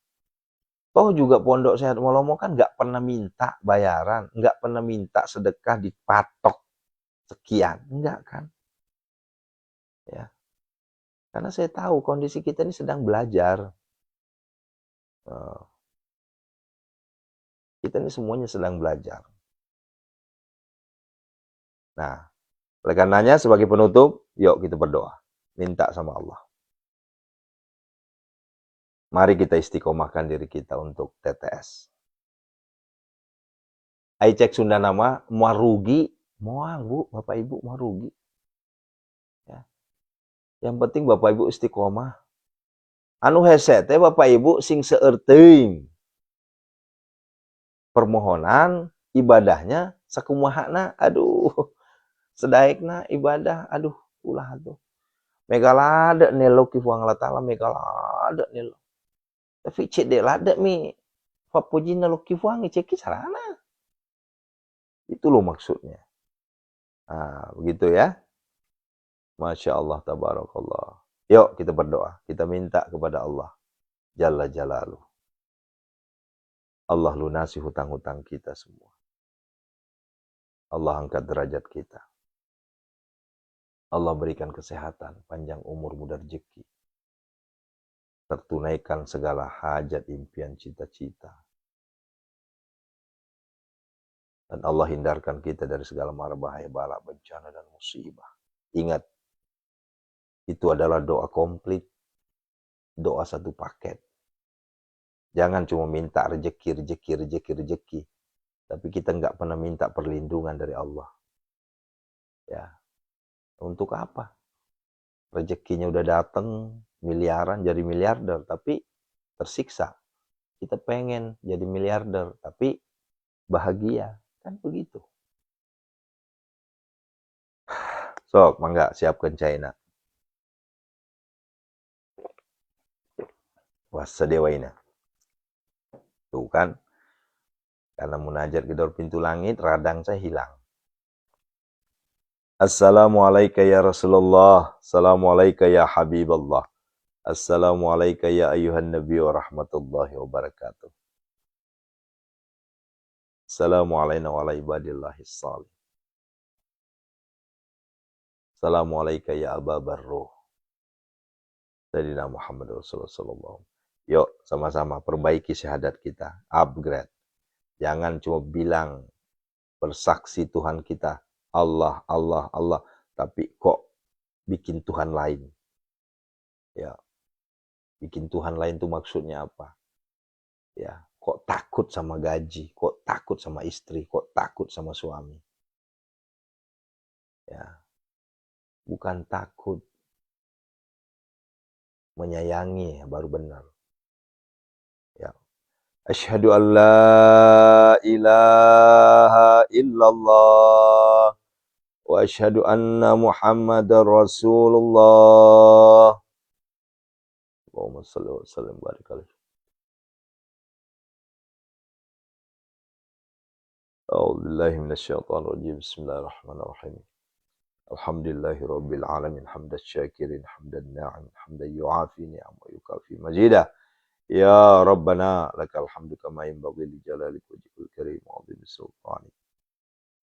A: Toh juga Pondok Said Molomo kan nggak pernah minta bayaran, nggak pernah minta sedekah dipatok sekian. Enggak kan? Ya. Karena saya tahu kondisi kita ini sedang belajar. Kita ini semuanya sedang belajar. Nah, oleh karenanya sebagai penutup, yuk kita berdoa. Minta sama Allah. Mari kita istiqomahkan diri kita untuk TTS. Ai cek Sunda nama, mau rugi, moal Bu, Bapak Ibu mau rugi. Ya. Yang penting Bapak Ibu istiqomah. Anu hese teh Bapak Ibu sing seerteuing. Permohonan ibadahnya sakumahana, aduh. Sedaekna ibadah, aduh, ulah tuh. Megalada nelo kifuang la taala megalada nelo. Tapi cek dek lada mi papujina lo kifuang cek sarana. Itu loh maksudnya. Nah, begitu ya. Masya Allah, tabarakallah. Yuk kita berdoa. Kita minta kepada Allah. Jalla Jalaluh. Allah lunasi hutang-hutang kita semua. Allah angkat derajat kita. Allah berikan kesehatan, panjang umur, mudah rezeki. Tertunaikan segala hajat, impian, cita-cita. Dan Allah hindarkan kita dari segala mara bahaya, bala, bencana, dan musibah. Ingat, itu adalah doa komplit. Doa satu paket. Jangan cuma minta rezeki. Tapi kita nggak pernah minta perlindungan dari Allah. Ya, untuk apa? Rezekinya udah datang, miliaran, jadi miliarder, tapi tersiksa. Kita pengen jadi miliarder, tapi bahagia. Kan begitu. Sok, mangga, siapkan China. Wassadewaina. Tuh kan, karena munajat gedor pintu langit, radang saya hilang. Assalamualaikum ya Rasulullah. Assalamualaikum ya Habiballah. Assalamualaikum ya ayuhan Nabi wa rahmatullahi wa barakatuh. Assalamualaikum wa ala ibadillahis salih. Assalamualaikum ya Aba Barruh. Sayyidina Muhammad Rasulullah sallallahu. Yuk sama-sama perbaiki syahadat kita, upgrade. Jangan cuma bilang bersaksi Tuhan kita Allah, Allah, Allah, tapi kok bikin Tuhan lain. Ya. Bikin Tuhan lain itu maksudnya apa? Ya, kok takut sama gaji, kok takut sama istri, kok takut sama suami. Ya. Bukan takut, menyayangi baru benar. Ya. Asyhadu an la ilaha illallah wa asyhadu anna Muhammadar Rasulullah. Allahumma shalli wa sallim barik alaihi. A'udzu billahi minasyaitonir rajim. Bismillahirrahmanirrahim. Alhamdulillahi rabbil alamin hamdan syakirin hamdan na'im hamdan yu'afi ni'am wa yukafi majidah. Ya Rabbana lakal hamdu kama yanbaghi li jalali wajhikal karim wa 'azimi sultanik.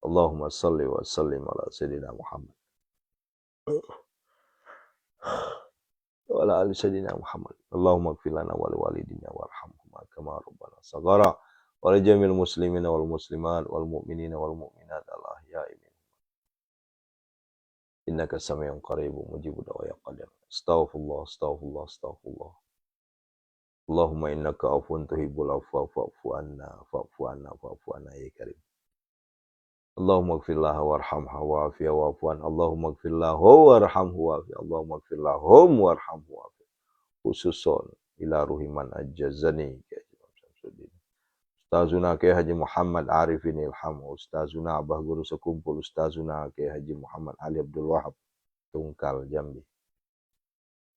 A: Allahumma shalli wa sallim ala sayyidina Muhammad wa ala ali sayyidina Muhammad. Allahumma ighfir lana wa li walidina warhamhuma kama rabbana shaghara wa li jamil muslimina wal muslimat wal mu'minina wal mu'minat al ahya'i minhum. Innaka sami'un qaribun mujibud da'wa qadir. Astaghfirullah astaghfirullah astaghfirullah. Allahumma innaka afuwun tuhibbul afwa fa'fu anna ya karim. Allahumma ighfir lahu warhamhu wa'afihi wa'fu an. Allahumma ighfir lahu warhamhu wa'afihi. Allahumma ighfir lahum warhamhu wa'afihi. Khususon ila ruhiman ajazani Ustazuna Kiai Haji Muhammad Arifin Ilham, Ustazuna Abah Guru Sekumpul, Ustazuna Kiai Haji Muhammad Ali Abdul Wahab Tungkal Jambi.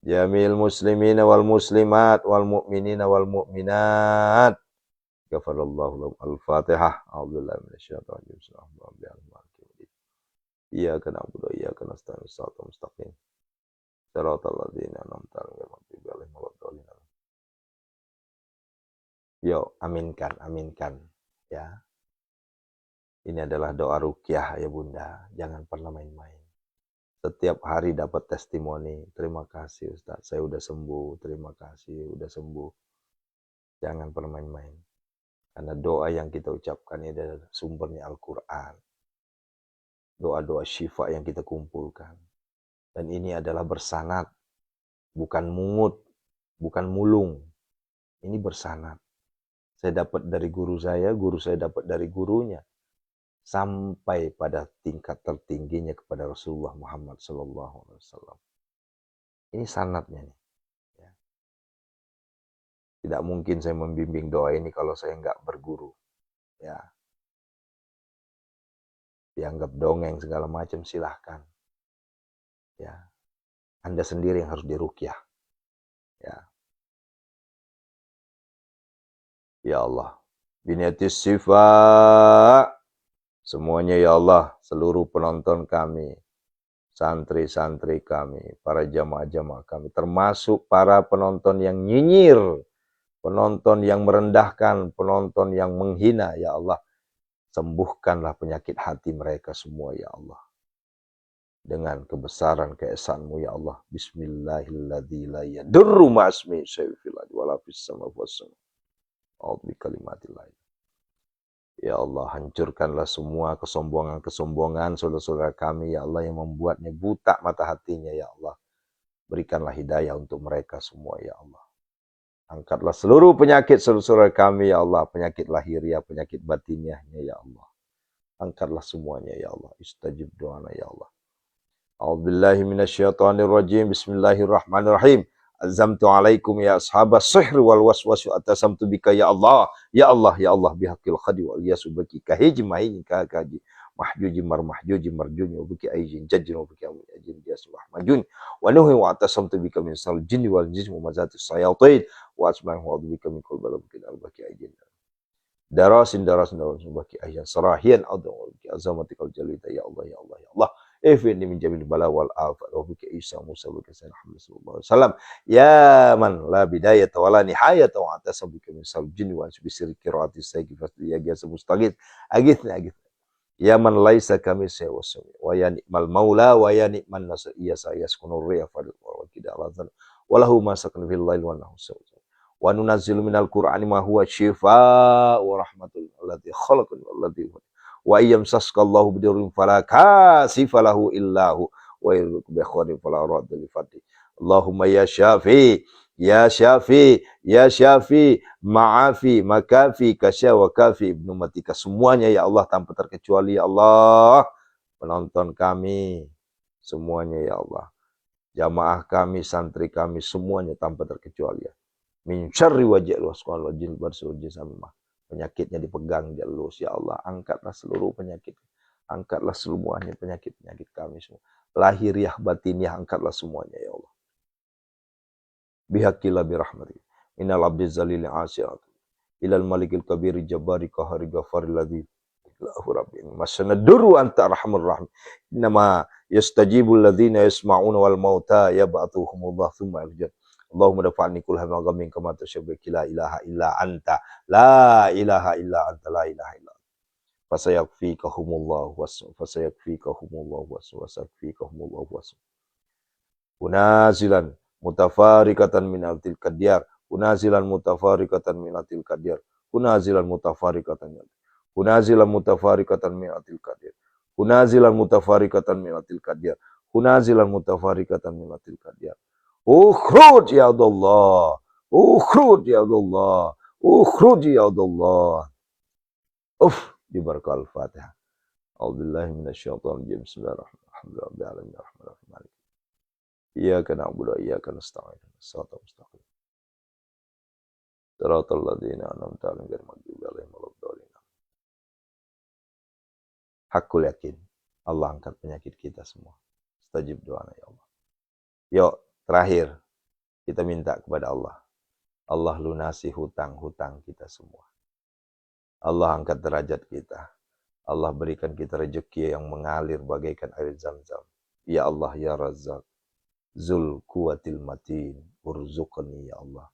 A: Jamil muslimina wal muslimat wal mu'minina wal mu'minat. Ghafarallahu lahum. Al-Fatihah. A'udzubillahi minasyaitonir rajim. Bismillahirrahmanirrahim. Iyyaka na'budu wa iyyaka nasta'in. Shiratal mustaqim. Shiratal ladzina an'amta 'alaihim ghairil maghdubi 'alaihim waladdallin. Yo, aminkan, aminkan. Ya. Ini adalah doa ruqyah ya Bunda. Jangan pernah main-main. Setiap hari dapat testimoni. Terima kasih Ustaz, saya udah sembuh. Terima kasih, udah sembuh. Jangan pernah main-main. Karena doa yang kita ucapkan ini adalah sumbernya Al-Quran. Doa-doa syifa yang kita kumpulkan. Dan ini adalah bersanad. Bukan mungut. Bukan mulung. Ini bersanad. Saya dapat dari guru saya dapat dari gurunya. Sampai pada tingkat tertingginya kepada Rasulullah Muhammad SAW. Ini sanadnya nih. Ya. Tidak mungkin saya membimbing doa ini kalau saya nggak berguru. Ya. Dianggap dongeng segala macam silahkan. Ya. Anda sendiri yang harus diruqyah. Ya. Ya Allah. Biniatis sifat. Semuanya ya Allah, seluruh penonton kami, santri-santri kami, para jamaah-jamaah kami, termasuk para penonton yang nyinyir, penonton yang merendahkan, penonton yang menghina, ya Allah. Sembuhkanlah penyakit hati mereka semua, ya Allah. Dengan kebesaran keesanmu, ya Allah. Bismillahirrahmanirrahim. La yadurru ma'asmi syai'un wala fis samawati was samawati. A'udzu bikalimatillahi. Ya Allah, hancurkanlah semua kesombongan-kesombongan saudara-saudara kami, ya Allah, yang membuatnya buta mata hatinya, ya Allah. Berikanlah hidayah untuk mereka semua, ya Allah. Angkatlah seluruh penyakit saudara-saudara kami, ya Allah. Penyakit lahiriah, penyakit batiniahnya, ya Allah. Angkatlah semuanya, ya Allah. Istajib doana, ya Allah. A'udzubillahi minasyaitonirrajim. Bismillahirrahmanirrahim. Azamtu alaikum ya ashabas sihr wal waswas atasamtu bika ya Allah ya Allah ya Allah bihaqil khadi wal yasubaki kahiji mahin kaji mahjuji marmahjuji marjuni wa biki aijin jajjin wa biki ajin yasubah majun wa nuhi wa atasamtu bika min sal jinni wal jism wa mazati sayatin wa asma'i wa bika min kul bala biki al baki aijin darasin baki aijin sarahian adu wa biki azamatikal jalita ya Allah ya Allah ya Allah. Ifni min jamil bala wal afat wa bika Isa Musa bika sayyidina Muhammad sallallahu alaihi wasallam ya man la bidayata wala nihayata wa atasam bika min sal jinni wa bi sirri qiraati sayyi fasli ya gas mustaqid agithna ya man laisa kami sawasami wa ya ni'mal maula wa ya ni'man nasir ya sayaskunur riya fadl wa kida alazan wa lahu ma sakana fil lail wa nahsu wa nunazzilu minal qur'ani ma huwa shifaa wa rahmatul alladzi khalaqal alladzi wa yamsaskallahu bidirrin fala kasifa lahu illahu wa yurzuqu bi khairin fala radda li fadli. Allahumma ya syafi ya syafi ya syafi ma'afi makafi kasya wa kafi ibnu matika semuanya ya Allah tanpa terkecuali ya Allah. Penonton kami semuanya ya Allah, jamaah kami, santri kami semuanya tanpa terkecuali ya. Min syarri wajhil wasqal jin barsul jin samimah. Penyakitnya dipegang jalus, ya Allah, angkatlah seluruh penyakit. Angkatlah semuanya penyakit-penyakit kami semua. Lahiriah, batiniah, angkatlah semuanya ya Allah. Bihaqillah birahmatik. Minal abdi zalili asyiat. Ilal malikil kabiri jabari kahari gafari ladhi. Allahu Rabbi. Masanaduru anta arhamur rahim. Innama yastajibul ladhina yasma'una wal mauta yab'atuhumullah thumma yarjun. Allahumma dafa'ni kul hama ghamin kama tashabbaki la ilaha illa anta. La ilaha illa anta. La ilaha illa anta. Fasayakfikahumullah wasu. Fasayakfikahumullah wasu. Fasayakfikahumullah wasu. Unazilan mutafarikatan min altil kadiyar. Unazilan mutafarikatan min altil kadiyar. Unazilan mutafarikatan min Hunazilan mutafarikatan min atil qadir. Hunazilan mutafarikatan min atil qadir. Hunazilan mutafarikatan min atil qadir. Ukhruj ya Allah. Ukhruj ya Allah. Ukhruj ya Allah. Di barakah al-Fatihah. A'udzubillahi minasyaitonir rajim. Bismillahirrahmanirrahim. Alhamdulillahirabbil Iyyaka na'budu wa iyyaka nasta'in. Shiratal mustaqim. Shiratal ladzina an'amta 'alaihim ghairil maghdubi 'alaihim waladdallin. Hakul yakin Allah angkat penyakit kita semua. Stajib doa ya Allah. Yuk, terakhir kita minta kepada Allah. Allah lunasi hutang-hutang kita semua. Allah angkat derajat kita. Allah berikan kita rezeki yang mengalir bagaikan air Zam-Zam. Ya Allah ya Razzaq. Zul kuwatil matin. Urzuqni ya Allah.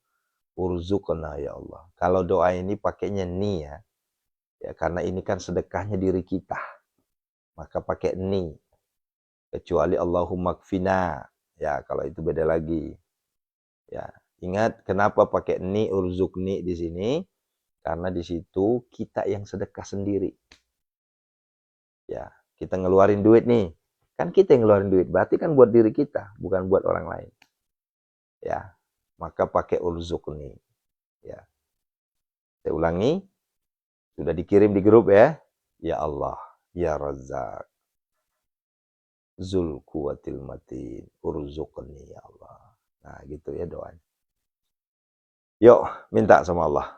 A: Urzuqna ya Allah. Kalau doa ini pakainya ni ya. Karena ini kan sedekahnya diri kita. Maka pakai ni. Kecuali Allahumma kfina. Ya, kalau itu beda lagi. Ya, ingat kenapa pakai ni urzukni di sini? Karena di situ kita yang sedekah sendiri. Ya, kita ngeluarin duit nih. Kan kita yang ngeluarin duit, berarti kan buat diri kita, bukan buat orang lain. Ya, maka pakai urzukni. Ya. Saya ulangi. Sudah dikirim di grup ya. Ya Allah. Ya Razzaq. Zul kuwatil matin. Urzuqni ya Allah. Nah gitu ya doanya. Yuk minta sama Allah.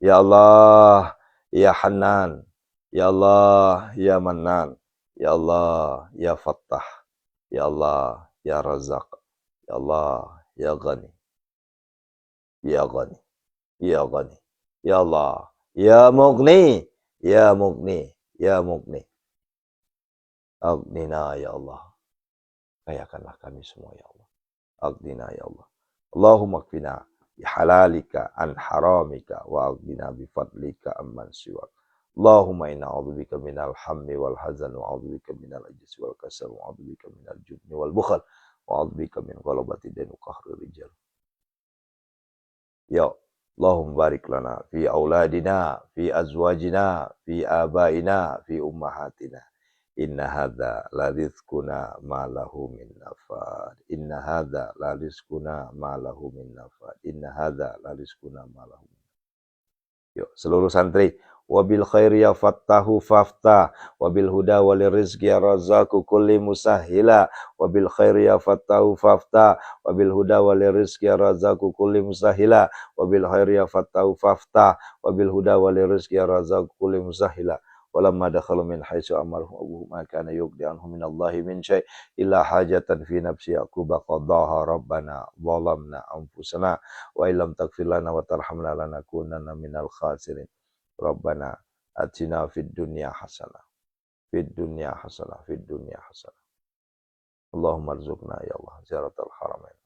A: Ya Allah. Ya Hanan. Ya Allah. Ya Mannan. Ya Allah. Ya Fattah. Ya Allah. Ya Razzaq. Ya Allah. Ya Ghani. Ya Ghani. Ya Ghani. Ya Allah. Ya Mughni. Ya Mughni. Ya Mughni. Aghnina ya Allah. Kayakanlah kami semua ya Allah. Aghnina ya Allah. Allahumma kfina bihalalika an haramika wa aghnina bifadlika amman siwak. Allahumma inna a'udzubika minal hammi wal hazan wa a'udzubika minal ajzi wal kasal wa a'udzubika minal jubni wal bukhal wa a'udzubika min ghalabati dain wa qahri rijal. Ya Allahumma barik lana fi auladina, fi azwajina, fi abaina, fi ummahatina. Inna hadza la rizquna ma lahu min nafad. Inna hadza la rizquna ma lahu min nafad. Inna hadza la rizquna ma lahu min nafad. Yuk, seluruh santri. Wabil khairi ya fattahu faftah. Wabil huda wali rizki ya razzaku kulli musahila. Wabil khairi ya fattahu faftah. Wabil huda wali rizki ya razzaku kulli musahila. Wabil khairi ya fattahu faftah. Wabil huda wali rizki ya razzaku kulli musahila. Walamma dakhalu min haitsu amarhum abuhum ma kana yughni anhum min Allahi min syai' illa hajatan fi nafsi Yaqub qadaha rabbana zalamna anfusana wa illam taghfir lana wa tarhamna lanakunanna minal khasirin. Rabbana atina fid dunya hasanah. Fid dunya hasanah. Fid dunya hasanah. Allahumma arzuqna ya Allah ziyaratal haramain.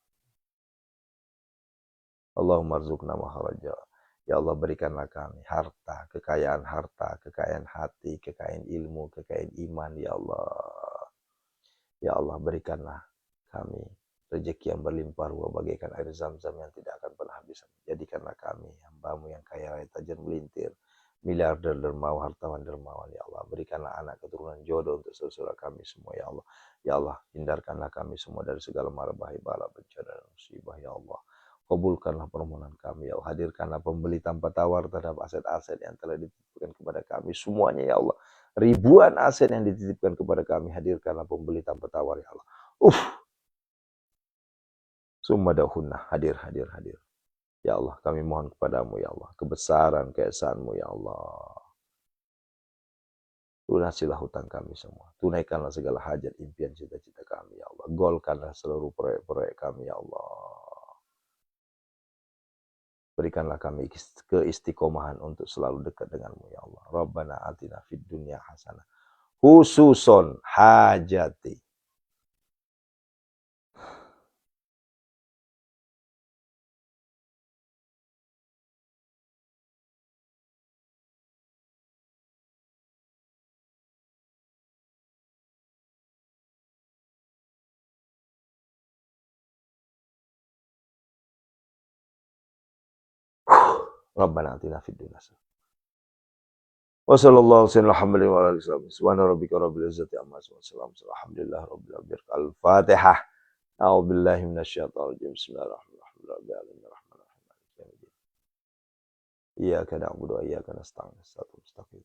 A: Allahumma arzuqna maharaja. Ya Allah berikanlah kami harta, kekayaan hati, kekayaan ilmu, kekayaan iman ya Allah. Ya Allah berikanlah kami rezeki yang berlimpah ruah bagaikan air Zam-Zam yang tidak akan pernah habis. Jadikanlah kami hamba-Mu yang kaya raya tajam melintir, miliarder dermawan, hartawan dermawan ya Allah. Berikanlah anak keturunan jodoh untuk saudara kami semua ya Allah. Ya Allah hindarkanlah kami semua dari segala mara bahaya bala bencana dan musibah ya Allah. Kabulkanlah permohonan kami ya Allah. Hadirkanlah pembeli tanpa tawar terhadap aset-aset yang telah dititipkan kepada kami semuanya ya Allah. Ribuan aset yang dititipkan kepada kami, hadirkanlah pembeli tanpa tawar ya Allah. Summa dahunna hadir. Ya Allah kami mohon kepadamu ya Allah. Kebesaran keesaanmu ya Allah. Lunasilah hutang kami semua. Tunaikanlah segala hajat, impian, cita-cita kami, ya Allah. Golkanlah seluruh proyek-proyek kami, ya Allah. Berikanlah kami keistiqomahan untuk selalu dekat denganmu, ya Allah. Rabbana atina fid dunya hasanah. Khususon hajati. Rabbana atina fid dunya hasanah. Wa sallallahu alaihi wa sallam. Subhana rabbika rabbil izzati amma yasifun. Alhamdulillah rabbil alamin. Al-Fatihah. A'udzu billahi minasyaitonir rajim. Bismillahirrahmanirrahim. Iyyaka na'budu wa iyyaka nasta'in. Ihdinas mustaqim.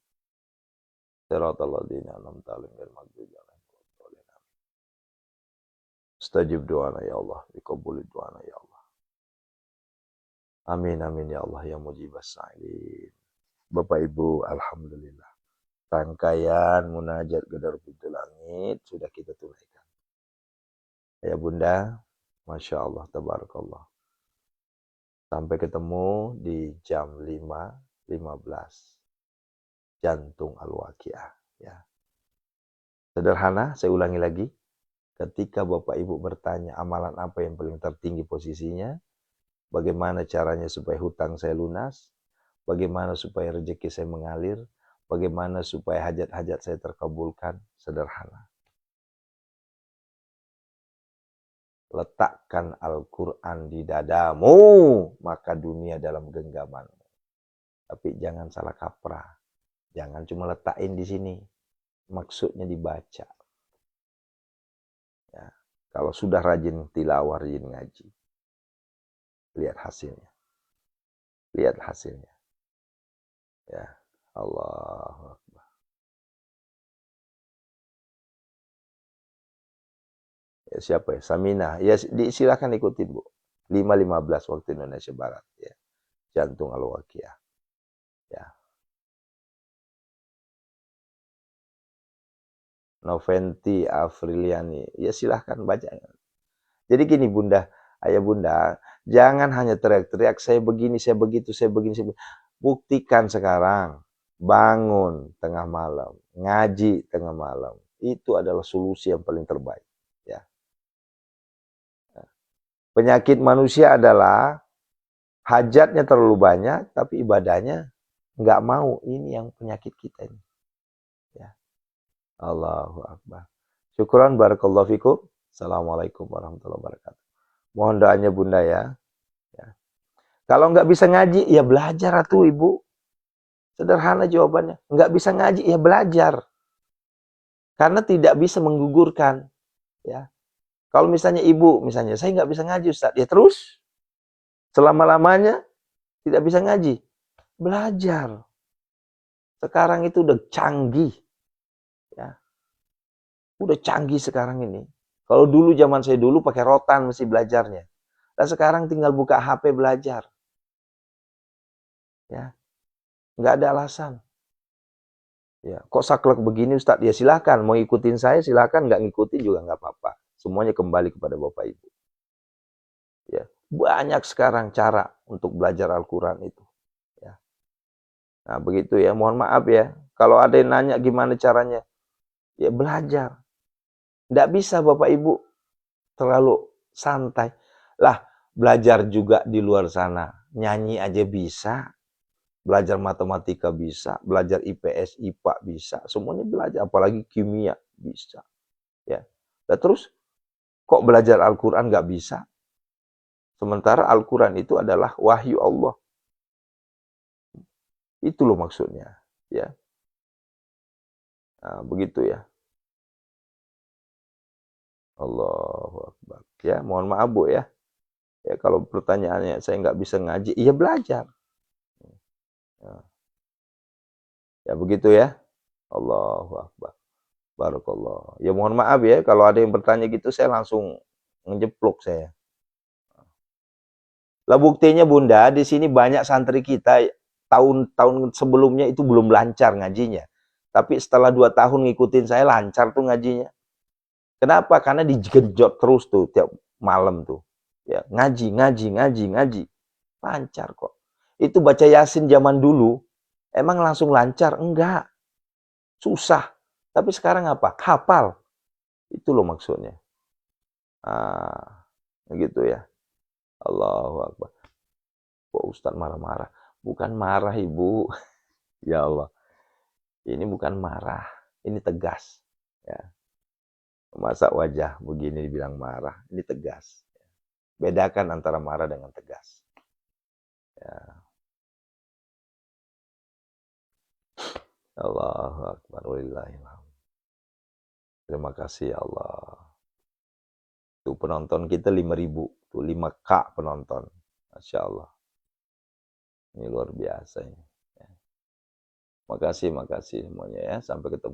A: Shiratal ladzina an'amta 'alaihim ghairil maghdubi 'alaihim waladdallin. Istajib doana ya Allah, dikabuli doana ya Allah. Amin amin ya Allah ya mujibas sa'ilin. Bapak Ibu, alhamdulillah. Rangkaian munajat gedar pintu langit sudah kita tunaikan. Ya Bunda, Masya Allah, tabarakallah. Sampai ketemu di jam 5.15. Jantung Al-Waqiah. Ya. Sederhana, saya ulangi lagi. Ketika Bapak Ibu bertanya amalan apa yang paling tertinggi posisinya, bagaimana caranya supaya hutang saya lunas, bagaimana supaya rezeki saya mengalir, bagaimana supaya hajat-hajat saya terkabulkan, sederhana. Letakkan Al-Quran di dadamu, maka dunia dalam genggamanmu. Tapi jangan salah kaprah. Jangan cuma letakin di sini. Maksudnya dibaca. Ya. Kalau sudah rajin tilawah, rajin ngaji. Lihat hasilnya. Lihat hasilnya. Ya, Allahu Akbar. Ya, siapa ya? Samina. Ya, silakan ikutin, Bu. 5.15 waktu Indonesia Barat. Ya. Jantung Al-Waqiah. Ya. Noventi Afriliani. Ya, silahkan baca. Jadi gini Bunda, ayah Bunda, jangan hanya teriak-teriak, saya begini, saya begitu, saya begini, saya begitu. Buktikan sekarang, bangun tengah malam, ngaji tengah malam. Itu adalah solusi yang paling terbaik. Ya. Penyakit manusia adalah hajatnya terlalu banyak, tapi ibadahnya nggak mau. Ini yang penyakit kita ini. Ya. Allahu Akbar. Syukran, barakallahu fikum. Assalamualaikum warahmatullahi wabarakatuh. Mohon doanya Bunda ya. Ya. Kalau nggak bisa ngaji, ya belajar atuh Ibu. Sederhana jawabannya. Nggak bisa ngaji, ya belajar. Karena tidak bisa menggugurkan. Ya. Kalau misalnya Ibu, misalnya saya nggak bisa ngaji Ustaz, ya terus selama-lamanya tidak bisa ngaji. Belajar. Sekarang itu udah canggih. Ya. Udah canggih sekarang ini. Kalau dulu zaman saya dulu pakai rotan mesti belajarnya. Dan sekarang tinggal buka HP belajar. Ya. Nggak ada alasan. Ya, kok saklek begini Ustaz? Ya silakan, mau ikutin saya silakan, nggak ngikutin juga nggak apa-apa. Semuanya kembali kepada Bapak Ibu. Ya, banyak sekarang cara untuk belajar Al-Quran itu. Ya. Nah begitu ya, mohon maaf ya. Kalau ada yang nanya gimana caranya, ya belajar. Nggak bisa Bapak Ibu terlalu santai. Lah, belajar juga di luar sana. Nyanyi aja bisa. Belajar matematika bisa, belajar IPS, IPA bisa, semuanya belajar, apalagi kimia bisa. Ya. Nah, terus kok belajar Al-Quran nggak bisa? Sementara Al-Quran itu adalah wahyu Allah. Itu loh maksudnya. Ya. Nah, begitu ya. Allahu Akbar. Ya, mohon maaf Bu ya. Ya kalau pertanyaannya saya nggak bisa ngaji, iya belajar. Ya begitu ya. Allahu Akbar. Barakallah. Ya mohon maaf ya kalau ada yang bertanya gitu saya langsung ngejeplok saya. Lah buktinya Bunda, di sini banyak santri kita tahun-tahun sebelumnya itu belum lancar ngajinya. Tapi setelah 2 tahun ngikutin saya lancar tuh ngajinya. Kenapa? Karena digenjot terus tuh tiap malam tuh. Ya, ngaji. Lancar kok. Itu baca Yasin zaman dulu, emang langsung lancar? Enggak. Susah. Tapi sekarang apa? Hafal. Itu loh maksudnya. Begitu ya. Allahu Akbar. Kok Ustaz marah-marah? Bukan marah, Ibu. Ya Allah. Ini bukan marah. Ini tegas. Ya. Masa wajah begini dibilang marah? Ini tegas. Bedakan antara marah dengan tegas. Ya. Allahu Akbar. Terima kasih ya Allah. Tuh penonton kita 5.000. Tuh 5K penonton. Masya Allah. Ini luar biasa ini. Makasih semuanya ya. Sampai ketemu.